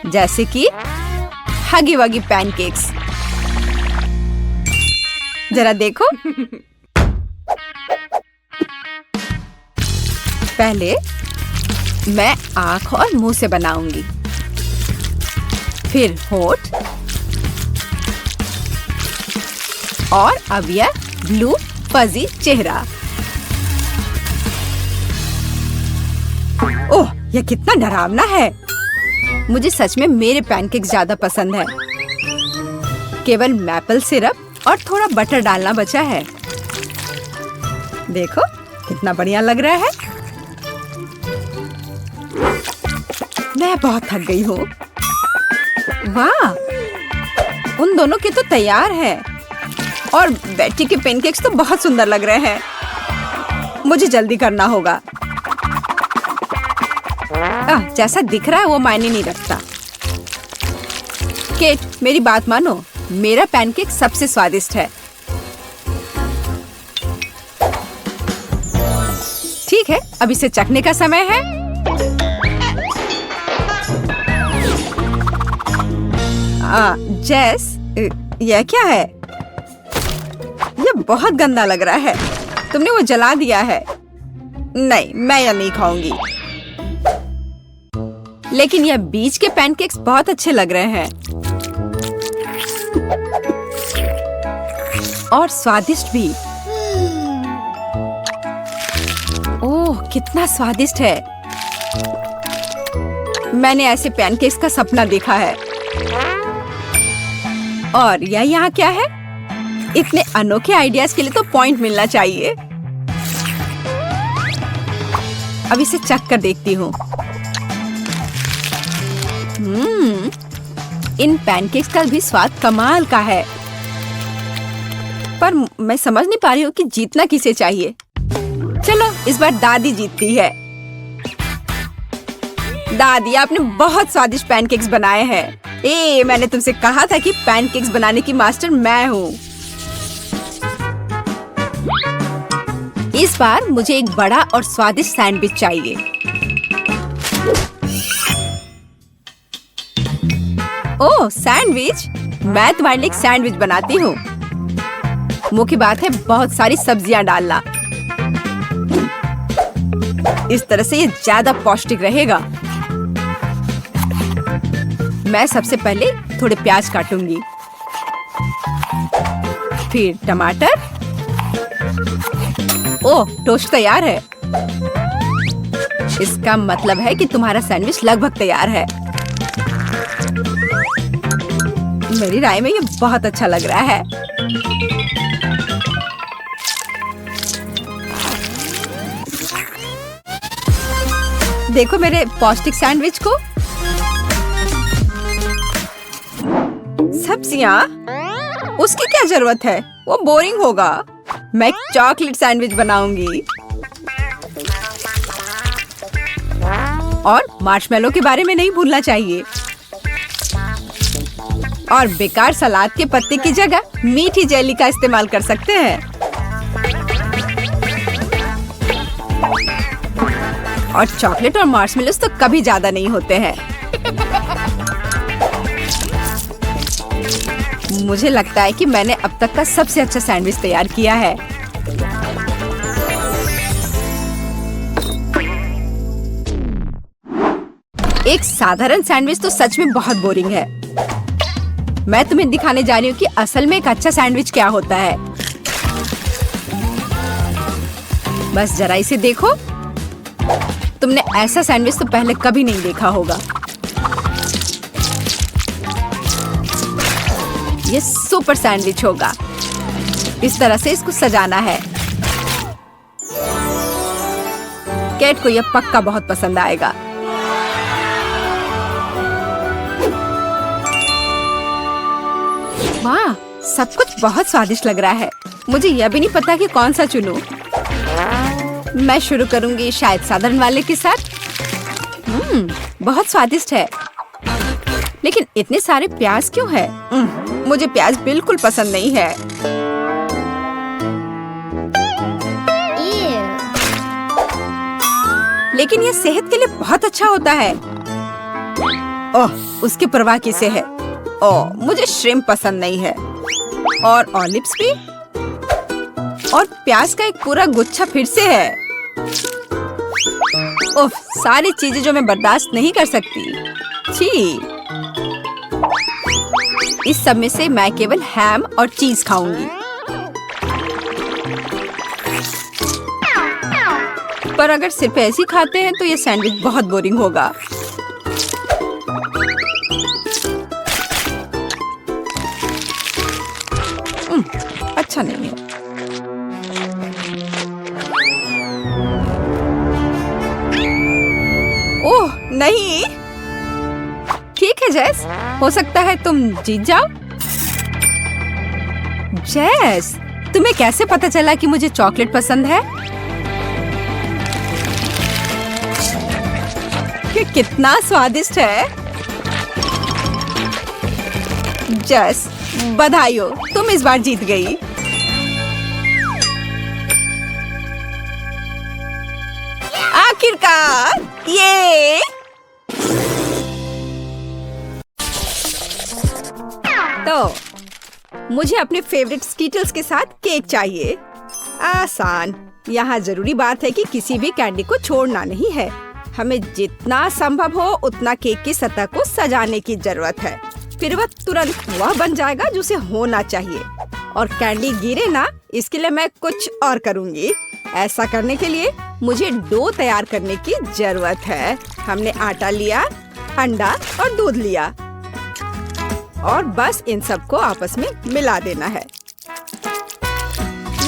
जैसे कि हगी वगी पैनकेक्स। जरा देखो। पहले मैं आँख और मुंह से बनाऊंगी, फिर होठ, और अब यह ब्लू फजी चेहरा। ओह, यह कितना डरावना है। मुझे सच में मेरे पैनकेक्स ज्यादा पसंद है। केवल मैपल सिरप और थोड़ा बटर डालना बचा है। देखो कितना बढ़िया लग रहा है। मैं बहुत थक गई हूँ। वाह, उन दोनों के तो तैयार है। और बेटी के पैनकेक्स तो बहुत सुंदर लग रहे हैं। मुझे जल्दी करना होगा। जैसा दिख रहा है वो मायने नहीं रखता। केट, मेरी बात मानो, मेरा पैनकेक सबसे स्वादिष्ट है। ठीक है, अब इसे चखने का समय है। जेस, यह क्या है? यह बहुत गंदा लग रहा है। तुमने वो जला दिया है। नहीं, मैं यह नहीं खाऊंगी। लेकिन यह बीज के पैनकेक्स बहुत अच्छे लग रहे हैं और स्वादिष्ट भी। ओह, कितना स्वादिष्ट है। मैंने ऐसे पैनकेक्स का सपना देखा है। और यह यहाँ क्या है? इतने अनोखे आइडियाज के लिए तो पॉइंट मिलना चाहिए। अब इसे चख कर देखती हूँ। इन पैनकेक्स का भी स्वाद कमाल का है। पर मैं समझ नहीं पा रही हूँ कि जीतना किसे चाहिए। चलो, इस बार दादी जीतती है। दादी, आपने बहुत स्वादिष्ट पैनकेक्स बनाए हैं। मैंने तुमसे कहा था कि पैनकेक्स बनाने की मास्टर मैं हूँ। इस बार मुझे एक बड़ा और स्वादिष्ट सैंडविच चाहिए। ओह, सैंडविच? मैं तुम्हारे लिए एक सैंडविच बनाती हूँ। मुख्य बात है बहुत सारी सब्जियां डालना। इस तरह से ये ज्यादा पौष्टिक रहेगा। मैं सबसे पहले थोड़े प्याज काटूंगी, फिर टमाटर। ओह, टोस्ट तैयार है। इसका मतलब है कि तुम्हारा सैंडविच लगभग तैयार है। मेरी राय में ये बहुत अच्छा लग रहा है। देखो मेरे पौष्टिक सैंडविच को। सब्जियां? उसकी क्या जरूरत है? वो बोरिंग होगा। मैं एक चॉकलेट सैंडविच बनाऊंगी। और मार्शमेलो के बारे में नहीं भूलना चाहिए। और बेकार सलाद के पत्ते की जगह मीठी जेली का इस्तेमाल कर सकते हैं। और चॉकलेट और मार्शमेलोस तो कभी ज्यादा नहीं होते हैं। मुझे लगता है कि मैंने अब तक का सबसे अच्छा सैंडविच तैयार किया है। एक साधारण सैंडविच तो सच में बहुत बोरिंग है। मैं तुम्हें दिखाने जा रही हूँ कि असल में एक अच्छा सैंडविच क्या होता है। बस जरा इसे देखो। तुमने ऐसा सैंडविच तो पहले कभी नहीं देखा होगा। ये सुपर सैंडविच होगा। इस तरह से इसको सजाना है। केट को यह पक्का बहुत पसंद आएगा। वाह, सब कुछ बहुत स्वादिष्ट लग रहा है। मुझे यह भी नहीं पता कि कौन सा चुनूं। मैं शुरू करूंगी शायद साधारण वाले के साथ। बहुत स्वादिष्ट है। लेकिन इतने सारे प्याज क्यों है? मुझे प्याज बिल्कुल पसंद नहीं है। लेकिन यह सेहत के लिए बहुत अच्छा होता है। ओह, उसकी परवाह किसे है? ओह, मुझे श्रिम्प पसंद नहीं है। और ऑलिव्स भी। और प्याज का एक पूरा गुच्छा फिर से है। ओह, सारी चीजें जो मैं बर्दाश्त नहीं कर सकती। छी। इस सब में से मैं केवल हैम और चीज खाऊंगी। पर अगर सिर्फ ऐसे ही खाते हैं तो ये सैंडविच बहुत बोरिंग होगा। अच्छा नहीं है। ओह नहीं। ठीक है जेस, हो सकता है तुम जीत जाओ। जेस, तुम्हें कैसे पता चला कि मुझे चॉकलेट पसंद है? ये कितना स्वादिष्ट है। जस, बधाई हो, तुम इस बार जीत गई। आखिरकार, ये तो मुझे अपने फेवरेट स्कीटल्स के साथ केक चाहिए। आसान। यहाँ जरूरी बात है कि किसी भी कैंडी को छोड़ना नहीं है। हमें जितना संभव हो उतना केक की सतह को सजाने की जरूरत है। फिर वह तुरंत वह बन जाएगा जो उसे होना चाहिए। और कैंडी गिरे ना, इसके लिए मैं कुछ और करूँगी। ऐसा करने के लिए मुझे डो तैयार करने की जरूरत है। हमने आटा लिया, अंडा और दूध लिया और बस इन सबको आपस में मिला देना है।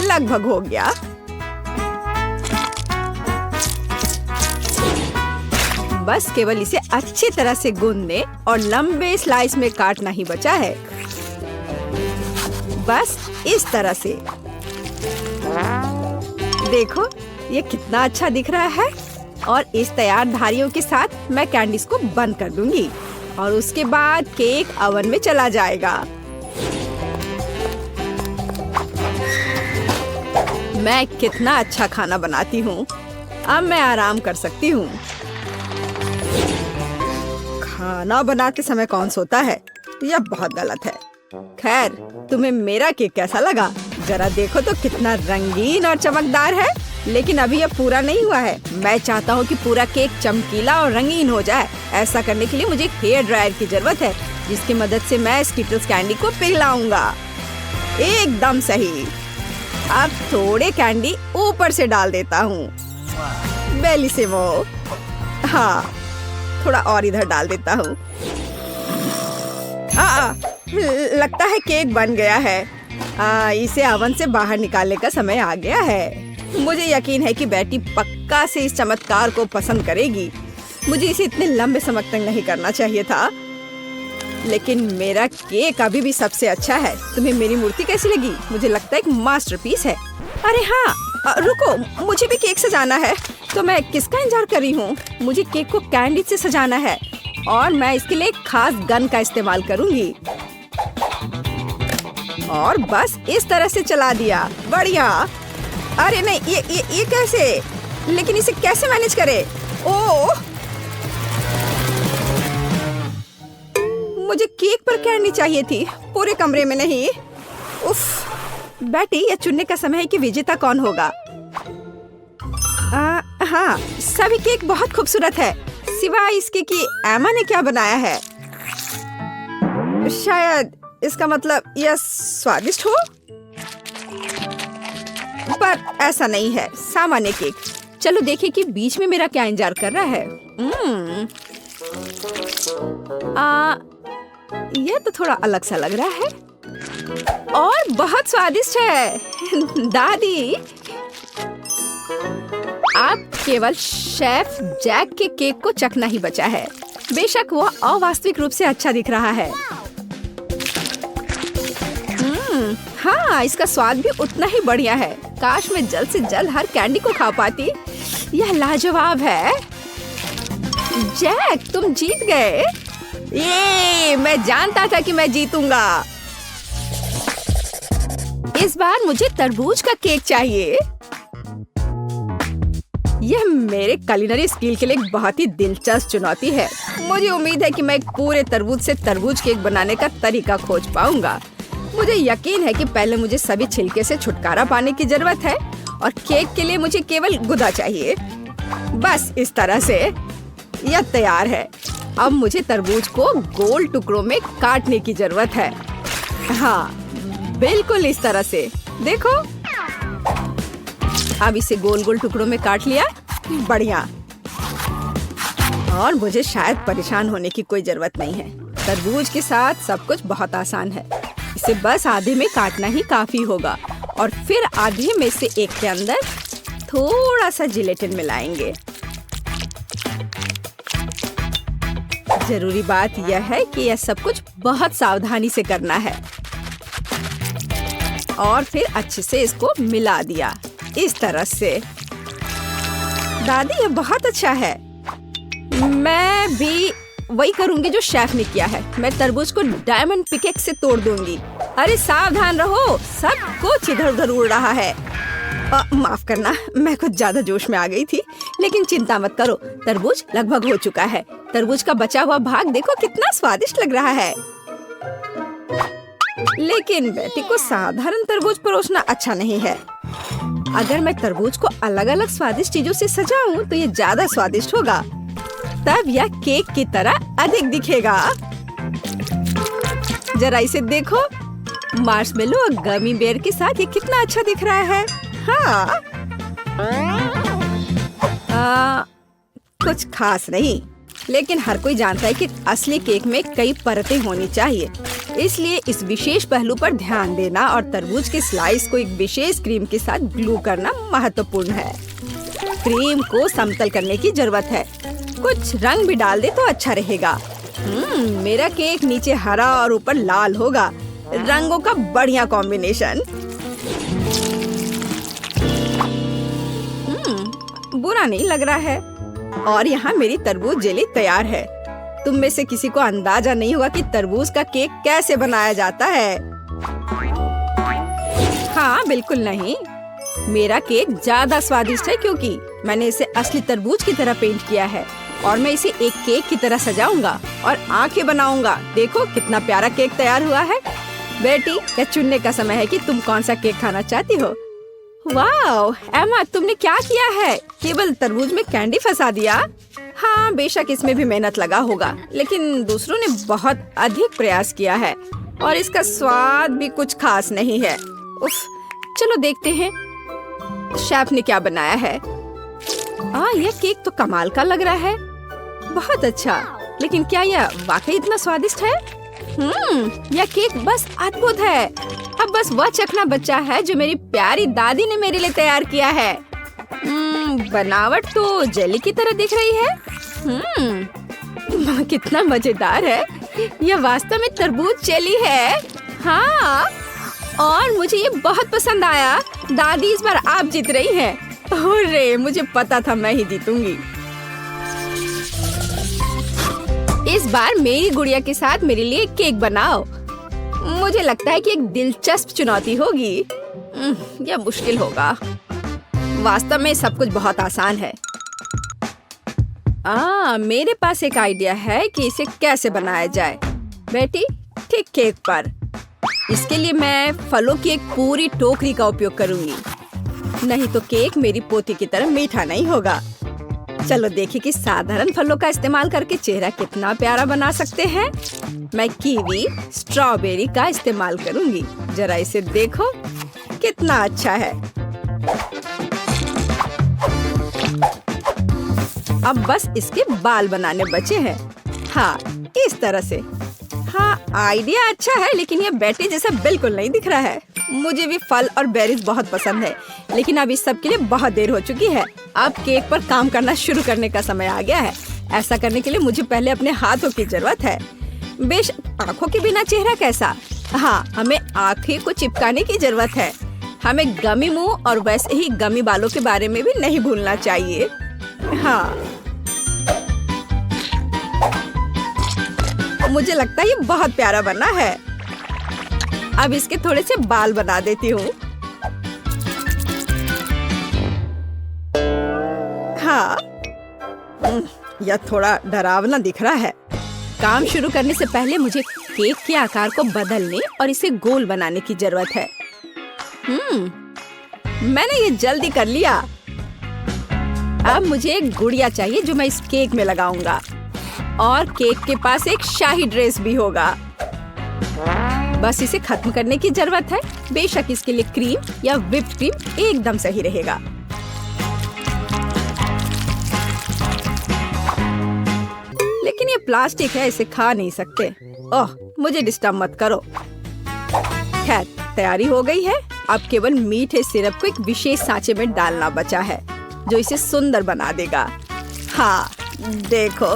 लगभग हो गया। बस केवल इसे अच्छी तरह से गूंदने और लंबे स्लाइस में काटना ही बचा है। बस इस तरह से। देखो, ये कितना अच्छा दिख रहा है। और इस तैयार धारियों के साथ मैं कैंडीज को बंद कर दूंगी और उसके बाद केक ओवन में चला जाएगा। मैं कितना अच्छा खाना बनाती हूँ। अब मैं आराम कर सकती हूँ। खाना बनाते समय कौन सोता है? यह बहुत गलत है। खैर, तुम्हें मेरा केक कैसा लगा? जरा देखो तो कितना रंगीन और चमकदार है। लेकिन अभी यह पूरा नहीं हुआ है। मैं चाहता हूँ कि पूरा केक चमकीला और रंगीन हो जाए। ऐसा करने के लिए मुझे हेयर ड्रायर की जरूरत है, जिसकी मदद से मैं स्कीटल्स कैंडी को पिघलाऊंगा। एकदम सही। अब थोड़े कैंडी ऊपर से डाल देता हूँ। बेलिसिमो। हाँ, थोड़ा और इधर डाल देता हूँ। लगता है केक बन गया है। इसे ओवन से बाहर निकालने का समय आ गया है। मुझे यकीन है कि बेटी पक्का से इस चमत्कार को पसंद करेगी। मुझे इसे इतने लंबे समय तक नहीं करना चाहिए था, लेकिन मेरा केक अभी भी सबसे अच्छा है। तुम्हें मेरी मूर्ति कैसी लगी? मुझे लगता है एक मास्टरपीस है। अरे हाँ, रुको, मुझे भी केक सजाना है। तो मैं किसका इंतजार कर रही हूँ? मुझे केक को कैंडी से सजाना है और मैं इसके लिए एक खास गन का इस्तेमाल करूँगी। और बस इस तरह से चला दिया। बढ़िया। अरे नहीं, ये कैसे? लेकिन इसे कैसे मैनेज करे? ओह, मुझे केक पर कैंडी चाहिए थी, पूरे कमरे में नहीं। उफ, बेटी, यह चुनने का समय है कि विजेता कौन होगा। हाँ, सभी केक बहुत खूबसूरत है, सिवाय इसके कि एमा ने क्या बनाया है। शायद इसका मतलब यह स्वादिष्ट हो, पर ऐसा नहीं है। सामान्य केक। चलो देखें कि बीच में मेरा क्या इंतजार कर रहा है। यह तो थोड़ा अलग सा लग रहा है और बहुत स्वादिष्ट है। दादी, आप केवल शेफ जैक के केक को चखना ही बचा है। बेशक वह अवास्तविक रूप से अच्छा दिख रहा है। हाँ, इसका स्वाद भी उतना ही बढ़िया है। काश मैं जल्द से जल्द हर कैंडी को खा पाती। यह लाजवाब है। जैक, तुम जीत गए। ये मैं जानता था कि मैं जीतूंगा। इस बार मुझे तरबूज का केक चाहिए। यह मेरे कुलिनरी स्किल के लिए एक बहुत ही दिलचस्प चुनौती है। मुझे उम्मीद है कि मैं एक पूरे तरबूज से तरबूज केक बनाने का तरीका खोज पाऊंगा। मुझे यकीन है कि पहले मुझे सभी छिलके से छुटकारा पाने की जरूरत है और केक के लिए मुझे केवल गुदा चाहिए। बस इस तरह से यह तैयार है। अब मुझे तरबूज को गोल टुकड़ों में काटने की जरूरत है। हाँ, बिल्कुल इस तरह से। देखो, अब इसे गोल गोल टुकड़ों में काट लिया। बढ़िया। और मुझे शायद परेशान होने की कोई जरूरत नहीं है। तरबूज के साथ सब कुछ बहुत आसान है। इसे बस आधे में काटना ही काफी होगा और फिर आधे में से एक के अंदर थोड़ा सा जिलेटिन मिलाएंगे। जरूरी बात यह है कि यह सब कुछ बहुत सावधानी से करना है। और फिर अच्छे से इसको मिला दिया इस तरह से। दादी, यह बहुत अच्छा है। मैं भी वही करूंगी जो शेफ ने किया है। मैं तरबूज को डायमंड पिकेक्स से तोड़ दूंगी। अरे सावधान रहो, सब कुछ इधर उधर उड़ रहा है। माफ करना, मैं कुछ ज्यादा जोश में आ गई थी। लेकिन चिंता मत करो, तरबूज लगभग हो चुका है। तरबूज का बचा हुआ भाग देखो कितना स्वादिष्ट लग रहा है। लेकिन बेटी को साधारण तरबूज परोसना अच्छा नहीं है। अगर मैं तरबूज को अलग अलग स्वादिष्ट चीजों से सजाऊं तो ये ज्यादा स्वादिष्ट होगा। तब यह केक की तरह अधिक दिखेगा। जरा इसे देखो, मार्शमेलो और गमी बेयर के साथ ये कितना अच्छा दिख रहा है। हाँ, कुछ खास नहीं, लेकिन हर कोई जानता है कि असली केक में कई परतें होनी चाहिए। इसलिए इस विशेष पहलू पर ध्यान देना और तरबूज के स्लाइस को एक विशेष क्रीम के साथ ग्लू करना महत्वपूर्ण है। क्रीम को समतल करने की जरूरत है। कुछ रंग भी डाल दे तो अच्छा रहेगा। मेरा केक नीचे हरा और ऊपर लाल होगा। रंगों का बढ़िया कॉम्बिनेशन। बुरा नहीं लग रहा है। और यहाँ मेरी तरबूज जेली तैयार है। तुम में से किसी को अंदाजा नहीं होगा कि तरबूज का केक कैसे बनाया जाता है। हाँ, बिल्कुल नहीं। मेरा केक ज्यादा स्वादिष्ट है क्योंकि मैंने इसे असली तरबूज की तरह पेंट किया है। और मैं इसे एक केक की तरह सजाऊंगा और आंखें बनाऊंगा। देखो कितना प्यारा केक तैयार हुआ है। बेटी, यह चुनने का समय है कि तुम कौन सा केक खाना चाहती हो। वाह एमा, तुमने क्या किया है? केवल तरबूज में कैंडी फंसा दिया। हाँ, बेशक इसमें भी मेहनत लगा होगा, लेकिन दूसरों ने बहुत अधिक प्रयास किया है और इसका स्वाद भी कुछ खास नहीं है। उफ, चलो देखते हैं शेफ ने क्या बनाया है। यह केक तो कमाल का लग रहा है। बहुत अच्छा, लेकिन क्या यह वाकई इतना स्वादिष्ट है? यह केक बस अद्भुत है। अब बस वह चखना बचा है जो मेरी प्यारी दादी ने मेरे लिए तैयार किया है। बनावट तो जेली की तरह दिख रही है। कितना मजेदार है। यह वास्तव में तरबूज जेली है। हाँ, और मुझे ये बहुत पसंद आया। दादी, इस बार आप जीत रही हैं। अरे, मुझे पता था मैं ही जीतूंगी। इस बार मेरी गुड़िया के साथ मेरे लिए केक बनाओ। मुझे लगता है कि एक दिलचस्प चुनौती होगी। यह मुश्किल होगा। वास्तव में सब कुछ बहुत आसान है। मेरे पास एक आइडिया है कि इसे कैसे बनाया जाए। बेटी, ठीक केक पर। इसके लिए मैं फलों की एक पूरी टोकरी का उपयोग करूंगी। नहीं तो केक मेरी पोती की तरह मीठा नहीं होगा। चलो देखिए कि साधारण फलों का इस्तेमाल करके चेहरा कितना प्यारा बना सकते हैं। मैं कीवी, स्ट्रॉबेरी का इस्तेमाल करूंगी। जरा इसे देखो, कितना अच्छा है। अब बस इसके बाल बनाने बचे हैं। हाँ, इस तरह से। हाँ, आइडिया अच्छा है, लेकिन ये बैटरी जैसा बिल्कुल नहीं दिख रहा है। मुझे भी फल और बेरीज बहुत पसंद है, लेकिन अब इस सब के लिए बहुत देर हो चुकी है। अब केक पर काम करना शुरू करने का समय आ गया है। ऐसा करने के लिए मुझे पहले अपने हाथों की जरूरत है। बेशक आँखों के बिना चेहरा कैसा। हाँ, हमें आँखें को चिपकाने की जरूरत है। हमें गमी मुंह और वैसे ही गमी बालों के बारे में भी नहीं भूलना चाहिए। हाँ, मुझे लगता है ये बहुत प्यारा बना है। अब इसके थोड़े से बाल बना देती हूँ। हाँ, यह थोड़ा डरावना दिख रहा है। काम शुरू करने से पहले मुझे केक के आकार को बदलने और इसे गोल बनाने की जरूरत है। मैंने ये जल्दी कर लिया। अब मुझे एक गुड़िया चाहिए जो मैं इस केक में लगाऊंगा। और केक के पास एक शाही ड्रेस भी होगा। बस इसे खत्म करने की जरूरत है। बेशक इसके लिए क्रीम या व्हिप्ड क्रीम एकदम सही रहेगा। लेकिन ये प्लास्टिक है, इसे खा नहीं सकते। ओह, मुझे डिस्टर्ब मत करो। खैर, तैयारी हो गई है। अब केवल मीठे सिरप को एक विशेष सांचे में डालना बचा है, जो इसे सुंदर बना देगा। हाँ, देखो,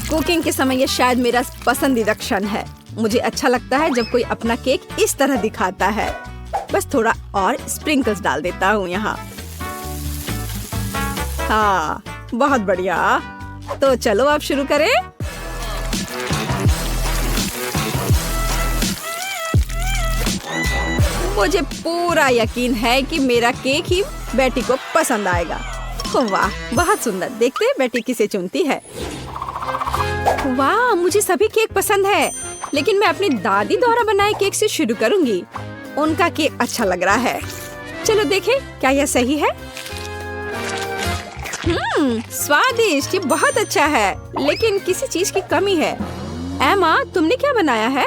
कुकिंग के समय ये शायद मेरा पसंदीदा क्षण है। मुझे अच्छा लगता है जब कोई अपना केक इस तरह दिखाता है। बस थोड़ा और स्प्रिंकल्स डाल देता हूँ यहाँ। हाँ, बहुत बढ़िया। तो चलो अब शुरू करें। मुझे पूरा यकीन है कि मेरा केक ही बेटी को पसंद आएगा। वाह, बहुत सुंदर। देखते हैं बेटी किसे चुनती है। वाह, मुझे सभी केक पसंद है, लेकिन मैं अपनी दादी द्वारा बनाए केक से शुरू करूंगी। उनका केक अच्छा लग रहा है। चलो देखें क्या यह सही है। स्वादिष्ट, ये बहुत अच्छा है, लेकिन किसी चीज की कमी है। एमा, तुमने क्या बनाया है?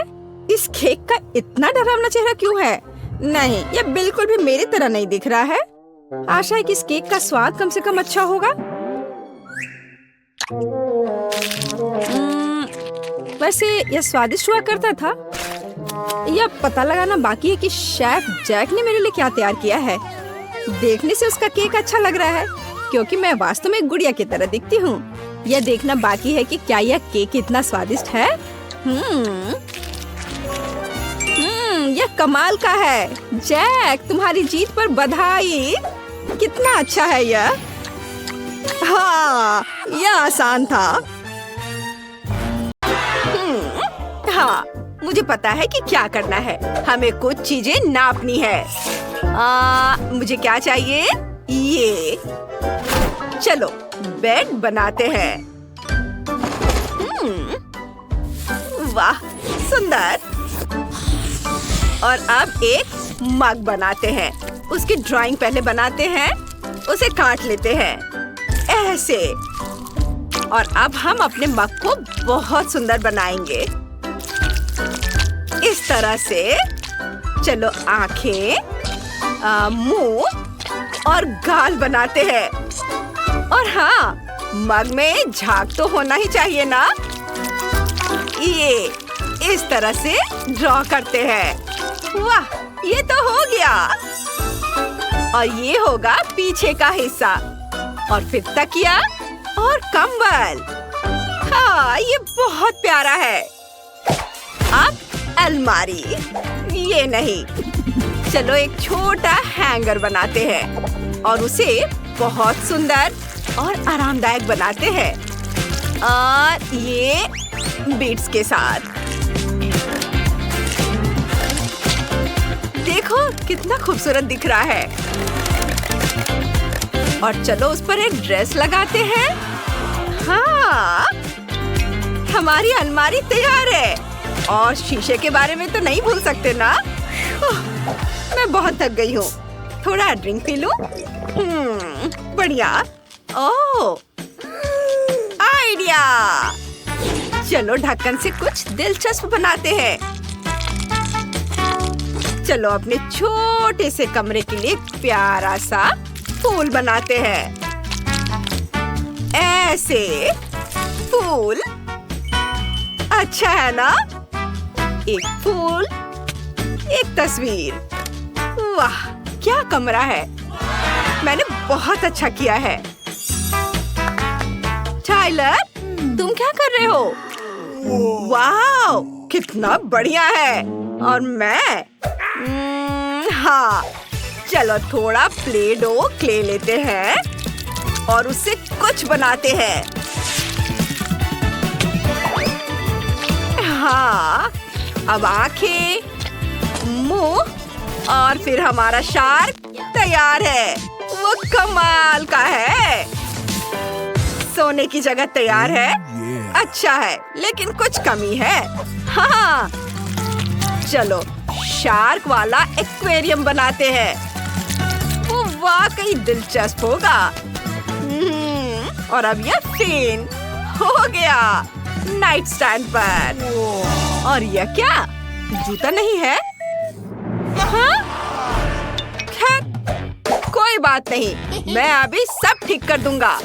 इस केक का इतना डरावना चेहरा क्यों है? नहीं, यह बिल्कुल भी मेरी तरह नहीं दिख रहा है। आशा है कि इस केक का स्वाद कम से कम अच्छा होगा। वैसे यह स्वादिष्ट हुआ करता था। यह पता लगाना बाकी है कि शेफ जैक ने मेरे लिए क्या तैयार किया है। देखने से उसका केक अच्छा लग रहा है, क्योंकि मैं वास्तव में एक गुड़िया की तरह दिखती हूँ। यह देखना बाकी है कि क्या यह केक इतना स्वादिष्ट है। यह कमाल का है। जैक, तुम्हारी जीत पर बधाई। कितना अच्छा है यह। हाँ, यह आसान था। हाँ, मुझे पता है कि क्या करना है। हमें कुछ चीजें नापनी है। मुझे क्या चाहिए? ये। चलो बेड बनाते हैं। वाह, सुंदर। और अब एक मग बनाते हैं। उसकी ड्राइंग पहले बनाते हैं, उसे काट लेते हैं ऐसे। और अब हम अपने मग को बहुत सुंदर बनाएंगे इस तरह से। चलो आंखें, मुंह और गाल बनाते हैं। और हाँ, मग में झाग तो होना ही चाहिए ना। ये इस तरह से ड्रॉ करते हैं। वाह, ये तो हो गया। और ये होगा पीछे का हिस्सा, और फिर तकिया और कंबल। हाँ, ये बहुत प्यारा है। अब अलमारी। ये नहीं, चलो एक छोटा हैंगर बनाते हैं और उसे बहुत सुंदर और आरामदायक बनाते हैं। और ये बीट्स के साथ। देखो कितना खूबसूरत दिख रहा है। और चलो उस पर एक ड्रेस लगाते हैं। हाँ, हमारी अलमारी तैयार है। और शीशे के बारे में तो नहीं भूल सकते ना। मैं बहुत थक गई हूँ, थोड़ा ड्रिंक पी लूं। बढ़िया। ओह, आइडिया। चलो ढक्कन से कुछ दिलचस्प बनाते हैं। चलो अपने छोटे से कमरे के लिए प्यारा सा फूल बनाते हैं। ऐसे फूल अच्छा है ना? एक फूल, एक तस्वीर। वाह, क्या कमरा है। मैंने बहुत अच्छा किया है। टाइलर, तुम क्या कर रहे हो? वाह, कितना बढ़िया है। और मैं हाँ, चलो थोड़ा प्ले डो क्ले लेते हैं और उससे कुछ बनाते हैं। हाँ, अब आंखें, मुंह और फिर हमारा शार्क तैयार है। वो कमाल का है। सोने की जगह तैयार है। अच्छा है, लेकिन कुछ कमी है। हाँ, चलो शार्क वाला एक्वेरियम बनाते हैं। वो वाकई दिलचस्प होगा। और अब यह फेन हो गया नाइट स्टैंड पर। और यह क्या? जूता नहीं है? हाँ? खैर, कोई बात नहीं, मैं अभी सब ठीक कर दूंगा।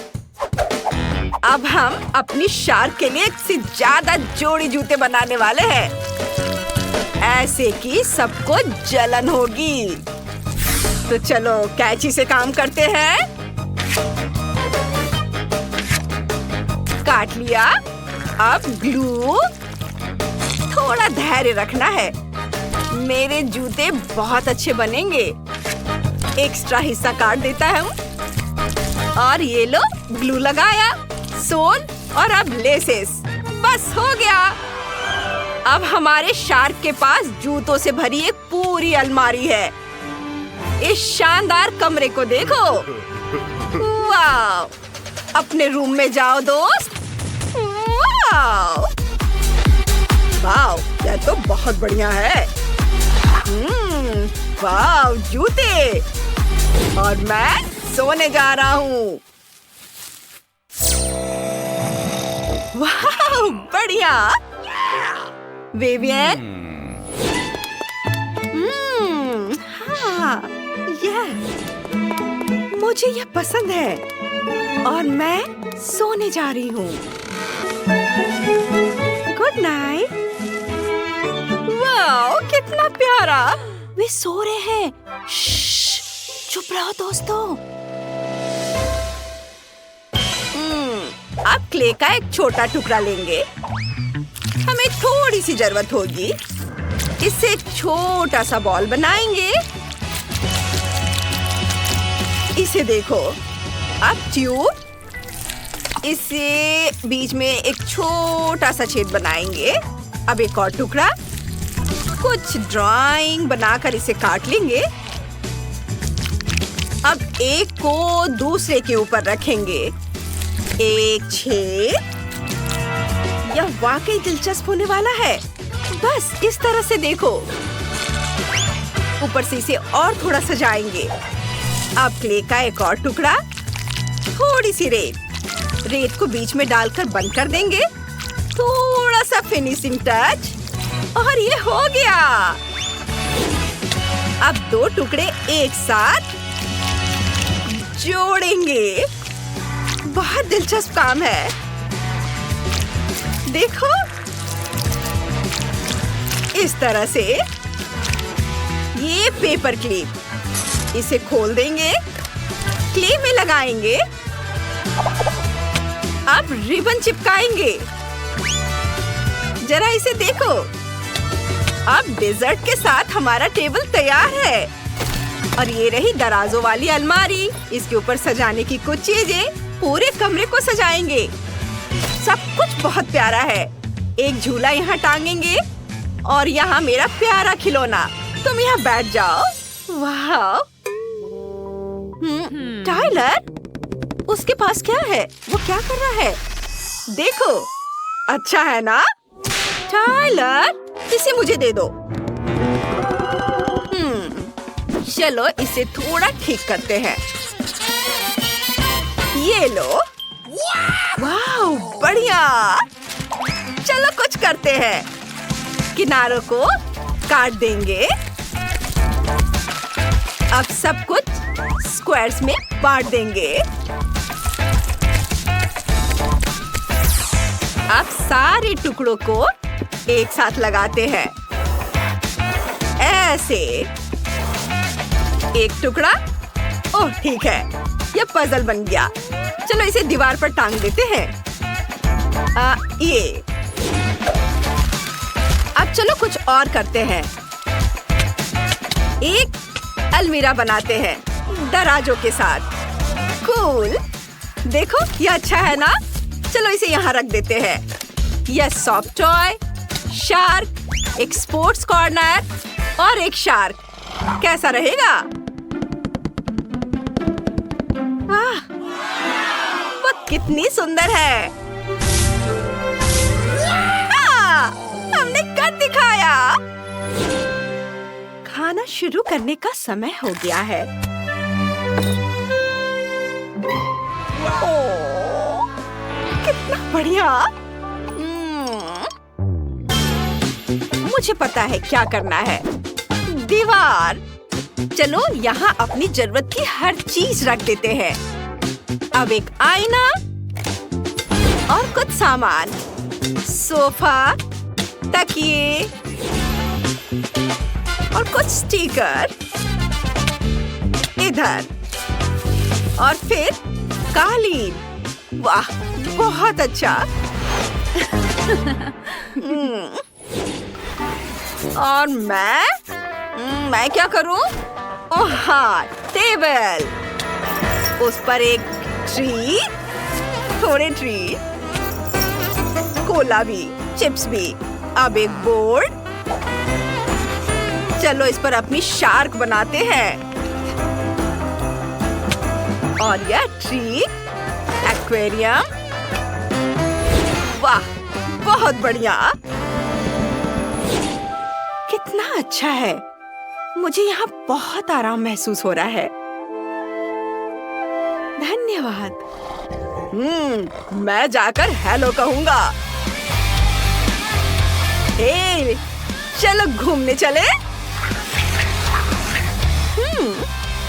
अब हम अपनी शार्क के लिए एक से ज्यादा जोड़ी जूते बनाने वाले हैं, ऐसे कि सबको जलन होगी। तो चलो कैंची से काम करते हैं। काट लिया। अब ग्लू। थोड़ा धैर्य रखना है। मेरे जूते बहुत अच्छे बनेंगे। एक्स्ट्रा हिस्सा काट देता हूँ। और ये लो, ग्लू लगाया। सोल और अब लेसेस। बस हो गया। अब हमारे शार्क के पास जूतों से भरी एक पूरी अलमारी है। इस शानदार कमरे को देखो। वाव! अपने रूम में जाओ दोस्त। वाव! वाव! यह तो बहुत बढ़िया है। वाव! जूते। और मैं सोने जा रहा हूँ। वाव! बढ़िया। विवियन। हाँ, मुझे यह पसंद है और मैं सोने जा रही हूँ। Good night. वाव! कितना प्यारा। वे सो रहे हैं। चुप रहो दोस्तों। अब क्ले का एक छोटा टुकड़ा लेंगे। हमें थोड़ी सी जरूरत होगी। इससे एक छोटा सा बॉल बनाएंगे। इसे देखो। अब ट्यूब। इसे बीच में एक छोटा सा छेद बनाएंगे। अब एक और टुकड़ा। कुछ ड्राइंग बनाकर इसे काट लेंगे। अब एक को दूसरे के ऊपर रखेंगे। एक छेद। यह वाकई दिलचस्प होने वाला है। बस इस तरह से देखो। ऊपर से इसे और थोड़ा सजाएंगे। अब क्ले का एक और टुकड़ा। थोड़ी सी रेत। रेत को बीच में डालकर बंद कर देंगे। थोड़ा सा फिनिशिंग टच और ये हो गया। अब दो टुकड़े एक साथ जोड़ेंगे। बहुत दिलचस्प काम है। देखो, इस तरह से। ये पेपर क्लिप। इसे खोल देंगे। क्ले में लगाएंगे। अब रिबन चिपकाएंगे। जरा इसे देखो। अब डेजर्ट के साथ हमारा टेबल तैयार है। और ये रही दराजों वाली अलमारी। इसके ऊपर सजाने की कुछ चीजें। पूरे कमरे को सजाएंगे। सब कुछ बहुत प्यारा है। एक झूला यहाँ टांगेंगे और यहाँ मेरा प्यारा खिलौना। तुम यहाँ बैठ जाओ। वाह! टाइलर, उसके पास क्या है? वो क्या कर रहा है? देखो, अच्छा है ना? टाइलर, इसे मुझे दे दो। चलो इसे थोड़ा ठीक करते हैं। ये लो। वाह, बढ़िया। चलो कुछ करते हैं। किनारों को काट देंगे। अब सब कुछ स्क्वायर्स में बांट देंगे। अब सारे टुकड़ों को एक साथ लगाते हैं। ऐसे। एक टुकड़ा। ओह, ठीक है। यह पजल बन गया। चलो इसे दीवार पर टांग देते हैं। ये। अब चलो कुछ और करते हैं। एक अलमीरा बनाते हैं दराजों के साथ। कूल। देखो, यह अच्छा है ना? चलो इसे यहाँ रख देते हैं। यह सॉफ्ट टॉय, शार्क, एक स्पोर्ट्स कॉर्नर और एक शार्क। कैसा रहेगा? वाह, वो कितनी सुंदर है। हमने कर दिखाया। खाना शुरू करने का समय हो गया है। ओह, कितना बढ़िया। मुझे पता है क्या करना है। दीवार। चलो यहाँ अपनी जरूरत की हर चीज रख देते हैं। अब एक आईना और कुछ सामान। सोफा, तकिए और कुछ स्टिकर इधर। और फिर कालीन। वाह, बहुत अच्छा। और मैं क्या करूं? ओह हाँ, टेबल। उस पर एक ट्री, थोड़े ट्री कोला भी, चिप्स भी। अब एक बोर्ड। चलो इस पर अपनी शार्क बनाते हैं। और यह ट्री, एक्वेरियम। वाह, बहुत बढ़िया। कितना अच्छा है। मुझे यहाँ बहुत आराम महसूस हो रहा है। धन्यवाद। मैं जाकर हेलो कहूँगा। हे, चलो घूमने चले।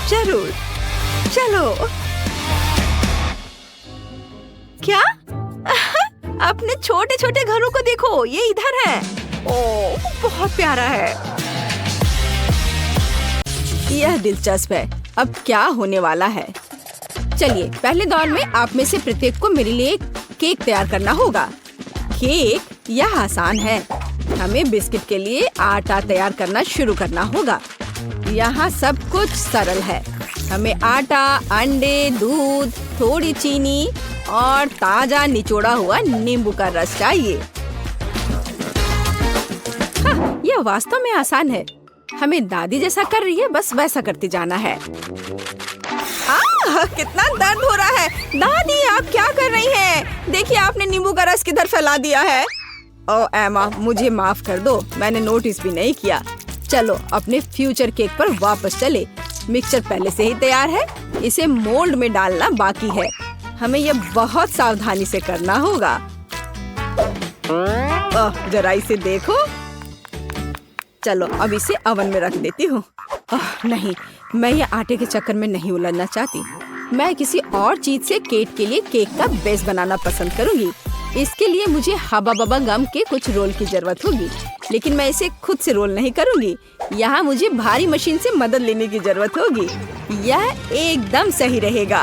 जरूर, चलो। क्या? अपने छोटे छोटे घरों को देखो, ये इधर है। ओह, बहुत प्यारा है। यह दिलचस्प है। अब क्या होने वाला है? चलिए, पहले दौर में आप में से प्रत्येक को मेरे लिए एक केक तैयार करना होगा। केक यह आसान है। हमें बिस्किट के लिए आटा तैयार करना शुरू करना होगा। यहाँ सब कुछ सरल है। हमें आटा, अंडे, दूध, थोड़ी चीनी और ताजा निचोड़ा हुआ नींबू का रस चाहिए। हाँ, यह वास्तव में आसान है। हमें दादी जैसा कर रही है, बस वैसा करते जाना है। कितना दर्द हो रहा है। दादी, आप क्या कर रही हैं? देखिए, आपने नींबू का रस किधर फैला दिया है। ओह एमा, मुझे माफ कर दो, मैंने नोटिस भी नहीं किया। चलो अपने फ्यूचर केक पर वापस चले। मिक्सचर पहले से ही तैयार है। इसे मोल्ड में डालना बाकी है। हमें यह बहुत सावधानी से करना होगा। जरा इसे देखो। चलो अब इसे ओवन में रख देती हूँ। नहीं, मैं ये आटे के चक्कर में नहीं उलझना चाहती। मैं किसी और चीज से केक के लिए केक का बेस बनाना पसंद करूंगी। इसके लिए मुझे हबा बबा गम के कुछ रोल की जरूरत होगी, लेकिन मैं इसे खुद से रोल नहीं करूंगी। यहाँ मुझे भारी मशीन से मदद लेने की जरूरत होगी। यह एकदम सही रहेगा।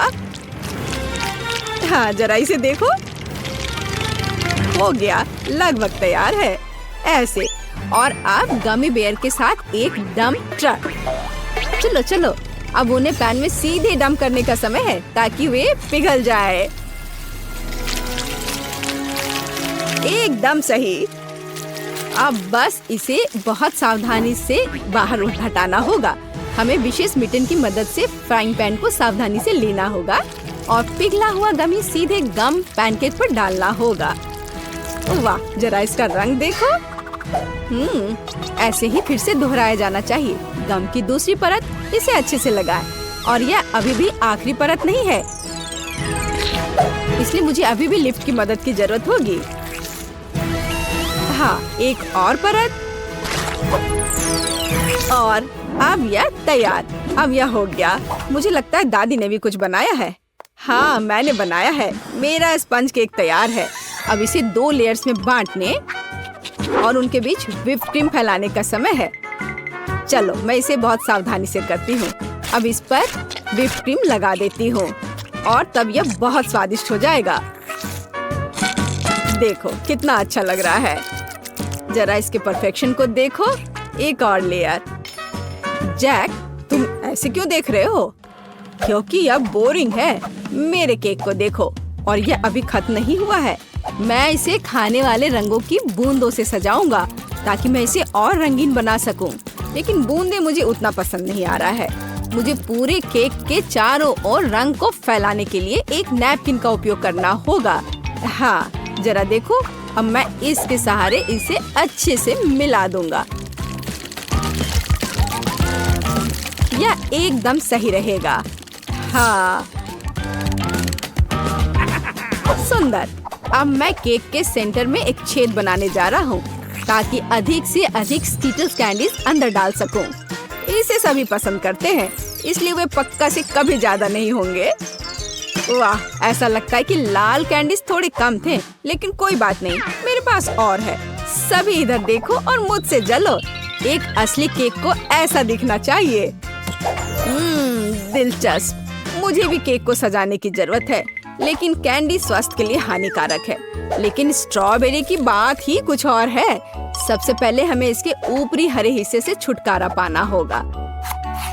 हाँ, जरा इसे देखो। हो गया, लगभग तैयार है। ऐसे। और अब गमी बेयर के साथ एक डंप ट्रक। चलो चलो, अब उन्हें पैन में सीधे डंप करने का समय है ताकि वे पिघल जाए। एकदम सही। अब बस इसे बहुत सावधानी से बाहर हटाना होगा। हमें विशेष मिटन की मदद से फ्राइंग पैन को सावधानी से लेना होगा और पिघला हुआ गमी सीधे गम पैनकेक पर डालना होगा। वाह, जरा इसका रंग देखो। ऐसे ही फिर से दोहराया जाना चाहिए। गम की दूसरी परत इसे अच्छे से लगाएं। और यह अभी भी आखिरी परत नहीं है, इसलिए मुझे अभी भी लिफ्ट की मदद की जरूरत होगी। हाँ, एक और परत। और अब यह तैयार। अब यह हो गया। मुझे लगता है दादी ने भी कुछ बनाया है। हाँ, मैंने बनाया है। मेरा स्पंज केक तैयार है। अब इसे 2 लेयर्स में बांटने और उनके बीच व्हिप क्रीम फैलाने का समय है। चलो, मैं इसे बहुत सावधानी से करती हूँ। अब इस पर व्हिप क्रीम लगा देती हूँ और तब यह बहुत स्वादिष्ट हो जाएगा। देखो कितना अच्छा लग रहा है। जरा इसके परफेक्शन को देखो। एक और लेयर। जैक, तुम ऐसे क्यों देख रहे हो? क्योंकि यह बोरिंग है। मेरे केक को देखो। और यह अभी खत्म नहीं हुआ है। मैं इसे खाने वाले रंगों की बूंदों से सजाऊंगा ताकि मैं इसे और रंगीन बना सकूं। लेकिन बूंदे मुझे उतना पसंद नहीं आ रहा है। मुझे पूरे केक के चारों ओर रंग को फैलाने के लिए एक नैपकिन का उपयोग करना होगा। हाँ, जरा देखो। अब मैं इसके सहारे इसे अच्छे से मिला दूंगा। यह एकदम सही रहेगा। हाँ, सुंदर। अब मैं केक के सेंटर में एक छेद बनाने जा रहा हूँ ताकि अधिक से अधिक स्कीटल्स कैंडीज अंदर डाल सकूं। इसे सभी पसंद करते हैं, इसलिए वे पक्का से कभी ज्यादा नहीं होंगे। वाह, ऐसा लगता है कि लाल कैंडीज थोड़े कम थे, लेकिन कोई बात नहीं, मेरे पास और है। सभी इधर देखो और मुझसे जलो। एक असली केक को ऐसा दिखना चाहिए। दिलचस्प। मुझे भी केक को सजाने की जरूरत है, लेकिन कैंडी स्वास्थ्य के लिए हानिकारक है। लेकिन स्ट्रॉबेरी की बात ही कुछ और है। सबसे पहले हमें इसके ऊपरी हरे हिस्से से छुटकारा पाना होगा।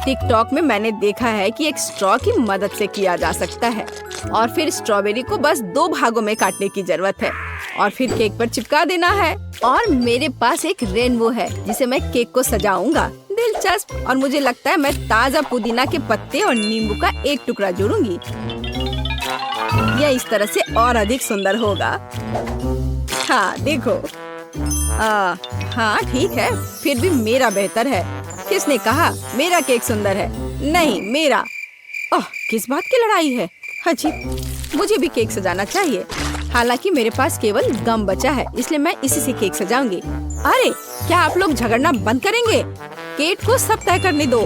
टिकटॉक में मैंने देखा है कि एक स्ट्रॉ की मदद से किया जा सकता है। और फिर स्ट्रॉबेरी को बस 2 भागों में काटने की जरूरत है और फिर केक पर चिपका देना है। और मेरे पास एक रेनबो है जिसे मैं केक को सजाऊंगा। दिलचस्प। और मुझे लगता है मैं ताजा पुदीना के पत्ते और नींबू का एक टुकड़ा जोड़ूंगी। यह इस तरह से और अधिक सुंदर होगा। हाँ देखो। हाँ ठीक है, फिर भी मेरा बेहतर है। किसने कहा मेरा केक सुंदर है? नहीं, मेरा। ओह, किस बात की लड़ाई है? अजीब। मुझे भी केक सजाना चाहिए। हालांकि मेरे पास केवल गम बचा है, इसलिए मैं इसी से केक सजाऊंगी। अरे, क्या आप लोग झगड़ना बंद करेंगे? केक को सब तय करने दो।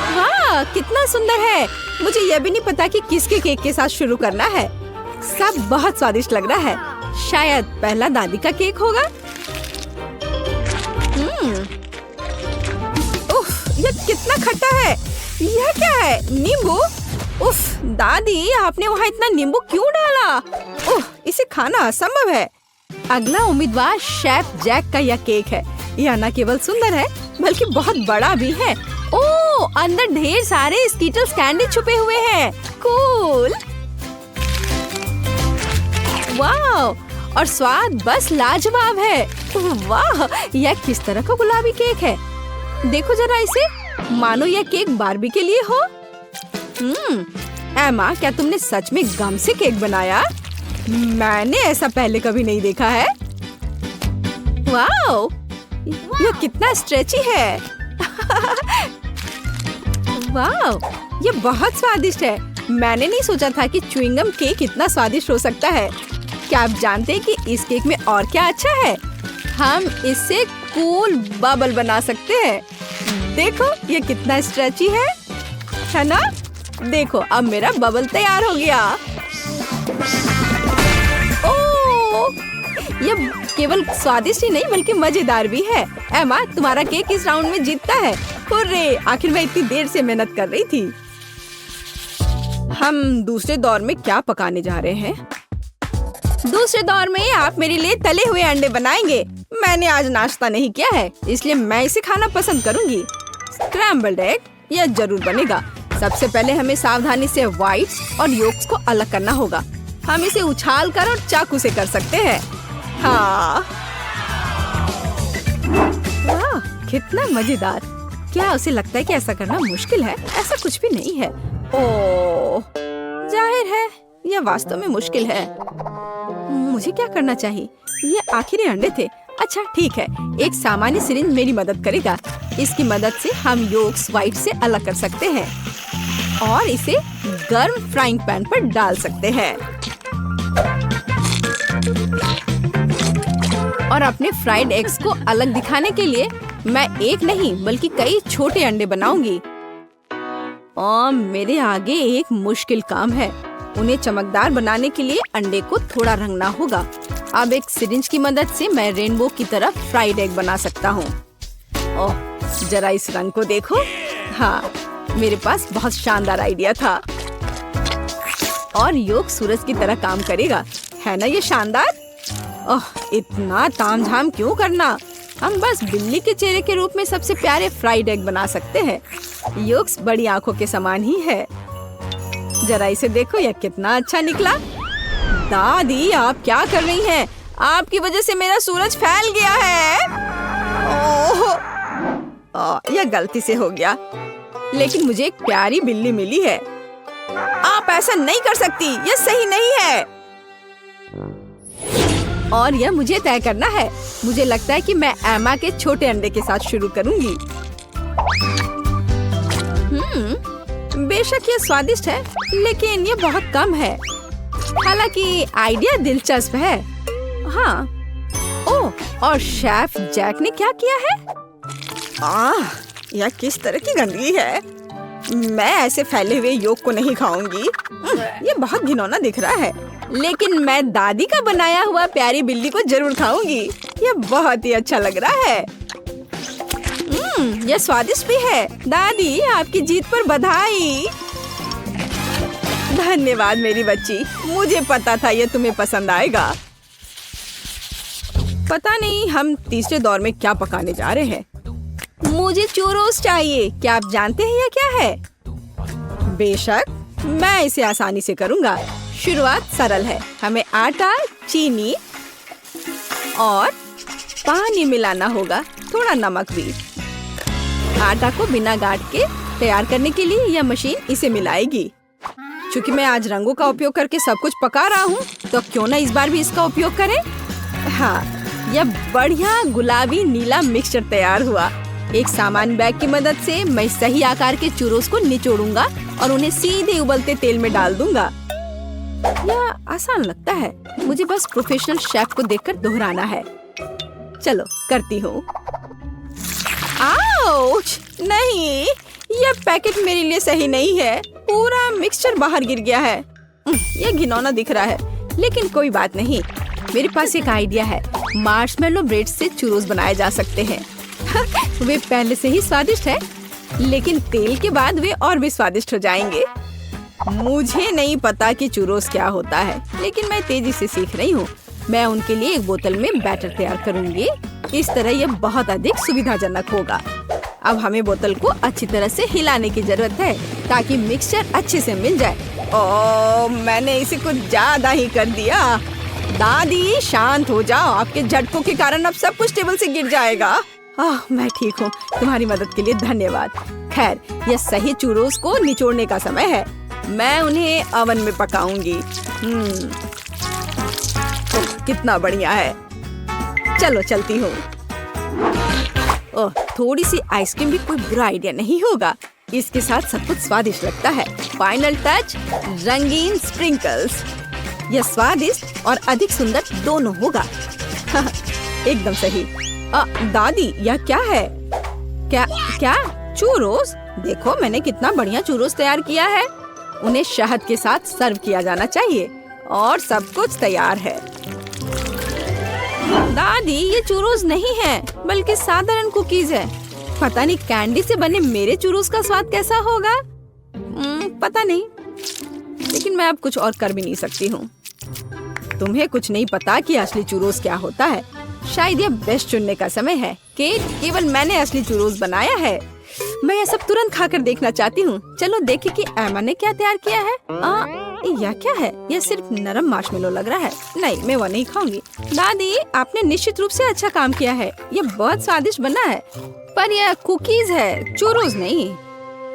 वाह, कितना सुंदर है। मुझे यह भी नहीं पता कि किसके केक के साथ शुरू करना है। सब बहुत स्वादिष्ट लग रहा है। शायद पहला दादी का केक होगा। उफ, यह कितना खट्टा है। यह क्या है? नींबू? उफ, दादी आपने वहाँ इतना नींबू क्यों डाला? ओह, इसे खाना असंभव है। अगला उम्मीदवार शेफ जैक का यह केक है। यह न केवल सुंदर है बल्कि बहुत बड़ा भी है। ओह, अंदर ढेर सारे स्कीटल्स कैंडी छुपे हुए हैं। कूल। वाह, और स्वाद बस लाजवाब है। वाह, यह किस तरह का गुलाबी केक है? देखो जरा इसे, मानो यह केक बार्बी के लिए हो। एमा, क्या तुमने सच में गम से केक बनाया? मैंने ऐसा पहले कभी नहीं देखा है। वाओ, यह कितना स्ट्रेची है। वाओ, यह बहुत स्वादिष्ट है। मैंने नहीं सोचा था कि च्युइंगम केक इतना स्वादिष्ट हो सकता है। क्या आप जानते हैं कि इस केक में और क्या अच्छा है? हम इससे कूल बबल बना सकते हैं। देखो, यह कितना स्ट्रेची है ना? देखो, अब मेरा बबल तैयार हो गया। ओह, यह केवल स्वादिष्ट ही नहीं बल्कि मजेदार भी है। एमा, तुम्हारा केक इस राउंड में जीतता है। हुर्रे, आखिर मैं इतनी देर से मेहनत कर रही थी। हम दूसरे दौर में क्या पकाने जा रहे हैं? दूसरे दौर में आप मेरे लिए तले हुए अंडे बनाएंगे। मैंने आज नाश्ता नहीं किया है, इसलिए मैं इसे खाना पसंद करूंगी। स्क्रैम्बल्ड एग, यह जरूर बनेगा। सबसे पहले हमें सावधानी से व्हाइट्स और योक्स को अलग करना होगा। हम इसे उछाल कर और चाकू से कर सकते हैं। हाँ, वाह, कितना मजेदार। क्या उसे लगता है कि ऐसा करना मुश्किल है? ऐसा कुछ भी नहीं है। ओह, जाहिर है यह वास्तव में मुश्किल है। मुझे क्या करना चाहिए? ये आखिरी अंडे थे। अच्छा ठीक है, एक सामान्य सिरिंज मेरी मदद करेगा। इसकी मदद से हम योक्स व्हाइट से अलग कर सकते हैं और इसे गर्म फ्राइंग पैन पर डाल सकते हैं। और अपने फ्राइड एग्स को अलग दिखाने के लिए मैं एक नहीं बल्कि कई छोटे अंडे बनाऊंगी। और मेरे आगे एक मुश्किल काम है। उन्हें चमकदार बनाने के लिए अंडे को थोड़ा रंगना होगा। अब एक सिरिंज की मदद से मैं रेनबो की तरह फ्राइड एग बना सकता हूँ। ओह, जरा इस रंग को देखो। हाँ, मेरे पास बहुत शानदार आइडिया था। और योग सूरज की तरह काम करेगा, है ना ये शानदार? ओह, इतना तामझाम क्यों करना? हम बस बिल्ली के चेहरे के रूप में सबसे प्यारे फ्राइड एग बना सकते हैं। योक्स बड़ी आंखों के समान ही है। जरा इसे देखो, यह कितना अच्छा निकला। दादी, आप क्या कर रही हैं? आपकी वजह से मेरा सूरज फैल गया है। ओह, यह गलती से हो गया। लेकिन मुझे एक प्यारी बिल्ली मिली है। आप ऐसा नहीं कर सकती, यह सही नहीं है। और यह मुझे तय करना है। मुझे लगता है कि मैं एमा के छोटे अंडे के साथ शुरू करूंगी। बेशक यह स्वादिष्ट है, लेकिन यह बहुत कम है। हालांकि आइडिया दिलचस्प है। हाँ। ओह, और शेफ जैक ने क्या किया है? यह किस तरह की गंदगी है। मैं ऐसे फैले हुए योग को नहीं खाऊंगी। ये बहुत घिनौना दिख रहा है। लेकिन मैं दादी का बनाया हुआ प्यारी बिल्ली को जरूर खाऊंगी। यह बहुत ही अच्छा लग रहा है। यह स्वादिष्ट भी है। दादी, आपकी जीत पर बधाई। धन्यवाद मेरी बच्ची, मुझे पता था यह तुम्हें पसंद आएगा। पता नहीं हम तीसरे दौर में क्या पकाने जा रहे हैं। मुझे चूरोस चाहिए। क्या आप जानते हैं यह क्या है? बेशक, मैं इसे आसानी से करूंगा। शुरुआत सरल है। हमें आटा, चीनी और पानी मिलाना होगा, थोड़ा नमक भी। आटा को बिना गांठ के तैयार करने के लिए यह मशीन इसे मिलाएगी। क्योंकि मैं आज रंगों का उपयोग करके सब कुछ पका रहा हूँ, तो क्यों ना इस बार भी इसका उपयोग करें। हाँ, यह बढ़िया गुलाबी नीला मिक्सचर तैयार हुआ। एक सामान बैग की मदद से मैं सही आकार के चुरोस को निचोड़ूंगा और उन्हें सीधे उबलते तेल में डाल दूंगा। यह आसान लगता है, मुझे बस प्रोफेशनल शेफ को देखकर दोहराना है। चलो करती हूँ। आउच! नहीं, यह पैकेट मेरे लिए सही नहीं है। पूरा मिक्सचर बाहर गिर गया है। यह घिनौना दिख रहा है, लेकिन कोई बात नहीं। मेरे पास एक आइडिया है। मार्शमेलो ब्रेड से चुरोस बनाए जा सकते हैं। वे पहले से ही स्वादिष्ट है, लेकिन तेल के बाद वे और भी स्वादिष्ट हो जाएंगे। मुझे नहीं पता कि चुरोस क्या होता है, लेकिन मैं तेजी से सीख रही हूँ। मैं उनके लिए एक बोतल में बैटर तैयार करूँगी। इस तरह यह बहुत अधिक सुविधाजनक होगा। अब हमें बोतल को अच्छी तरह से हिलाने की जरूरत है ताकि मिक्सचर अच्छे से मिल जाए। ओह, मैंने इसे कुछ ज्यादा ही कर दिया। दादी शांत हो जाओ, आपके झटकों के कारण अब सब कुछ टेबल से गिर जाएगा। मैं ठीक हूँ, तुम्हारी मदद के लिए धन्यवाद। खैर, यह सही चुरोस को निचोड़ने का समय है। मैं उन्हें ओवन में पकाऊंगी। कितना बढ़िया है। चलो चलती हूँ। ओह, थोड़ी सी आइसक्रीम भी कोई बुरा आइडिया नहीं होगा। इसके साथ सब कुछ स्वादिष्ट लगता है। फाइनल टच, रंगीन स्प्रिंकल्स। यह स्वादिष्ट और अधिक सुंदर दोनों होगा। एकदम सही। दादी, यह क्या है? क्या चूरोस? देखो, मैंने कितना बढ़िया चूरोस तैयार किया है। उन्हें शहद के साथ सर्व किया जाना चाहिए और सब कुछ तैयार है। दादी, ये चूरोस नहीं है, बल्कि साधारण कुकीज है। पता नहीं कैंडी से बने मेरे चूरोस का स्वाद कैसा होगा। पता नहीं, लेकिन मैं अब कुछ और कर भी नहीं सकती हूँ। तुम्हें कुछ नहीं पता कि असली चूरोस क्या होता है। शायद यह बेस्ट चुनने का समय है। केवल मैंने असली चूरोस बनाया है। मैं यह सब तुरंत खाकर देखना चाहती हूँ। चलो देखें कि एमा ने क्या तैयार किया है। यह क्या है? यह सिर्फ नरम मार्शमेलो लग रहा है। नहीं, मैं वो नहीं खाऊंगी। दादी, आपने निश्चित रूप से अच्छा काम किया है। यह बहुत स्वादिष्ट बना है, पर यह कुकीज है, चूरोस नहीं।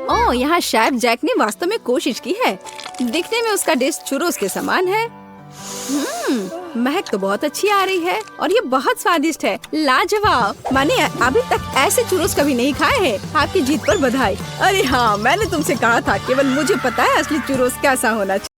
ओह, यहाँ शेफ जैक ने वास्तव में कोशिश की है। दिखने में उसका डिश चूरोस के समान है। महक तो बहुत अच्छी आ रही है और ये बहुत स्वादिष्ट है। लाजवाब। मैंने अभी तक ऐसे चूरोस कभी नहीं खाए हैं। आपकी जीत पर बधाई। अरे हाँ, मैंने तुमसे कहा था, केवल मुझे पता है असली चूरोस कैसा होना चाहिए।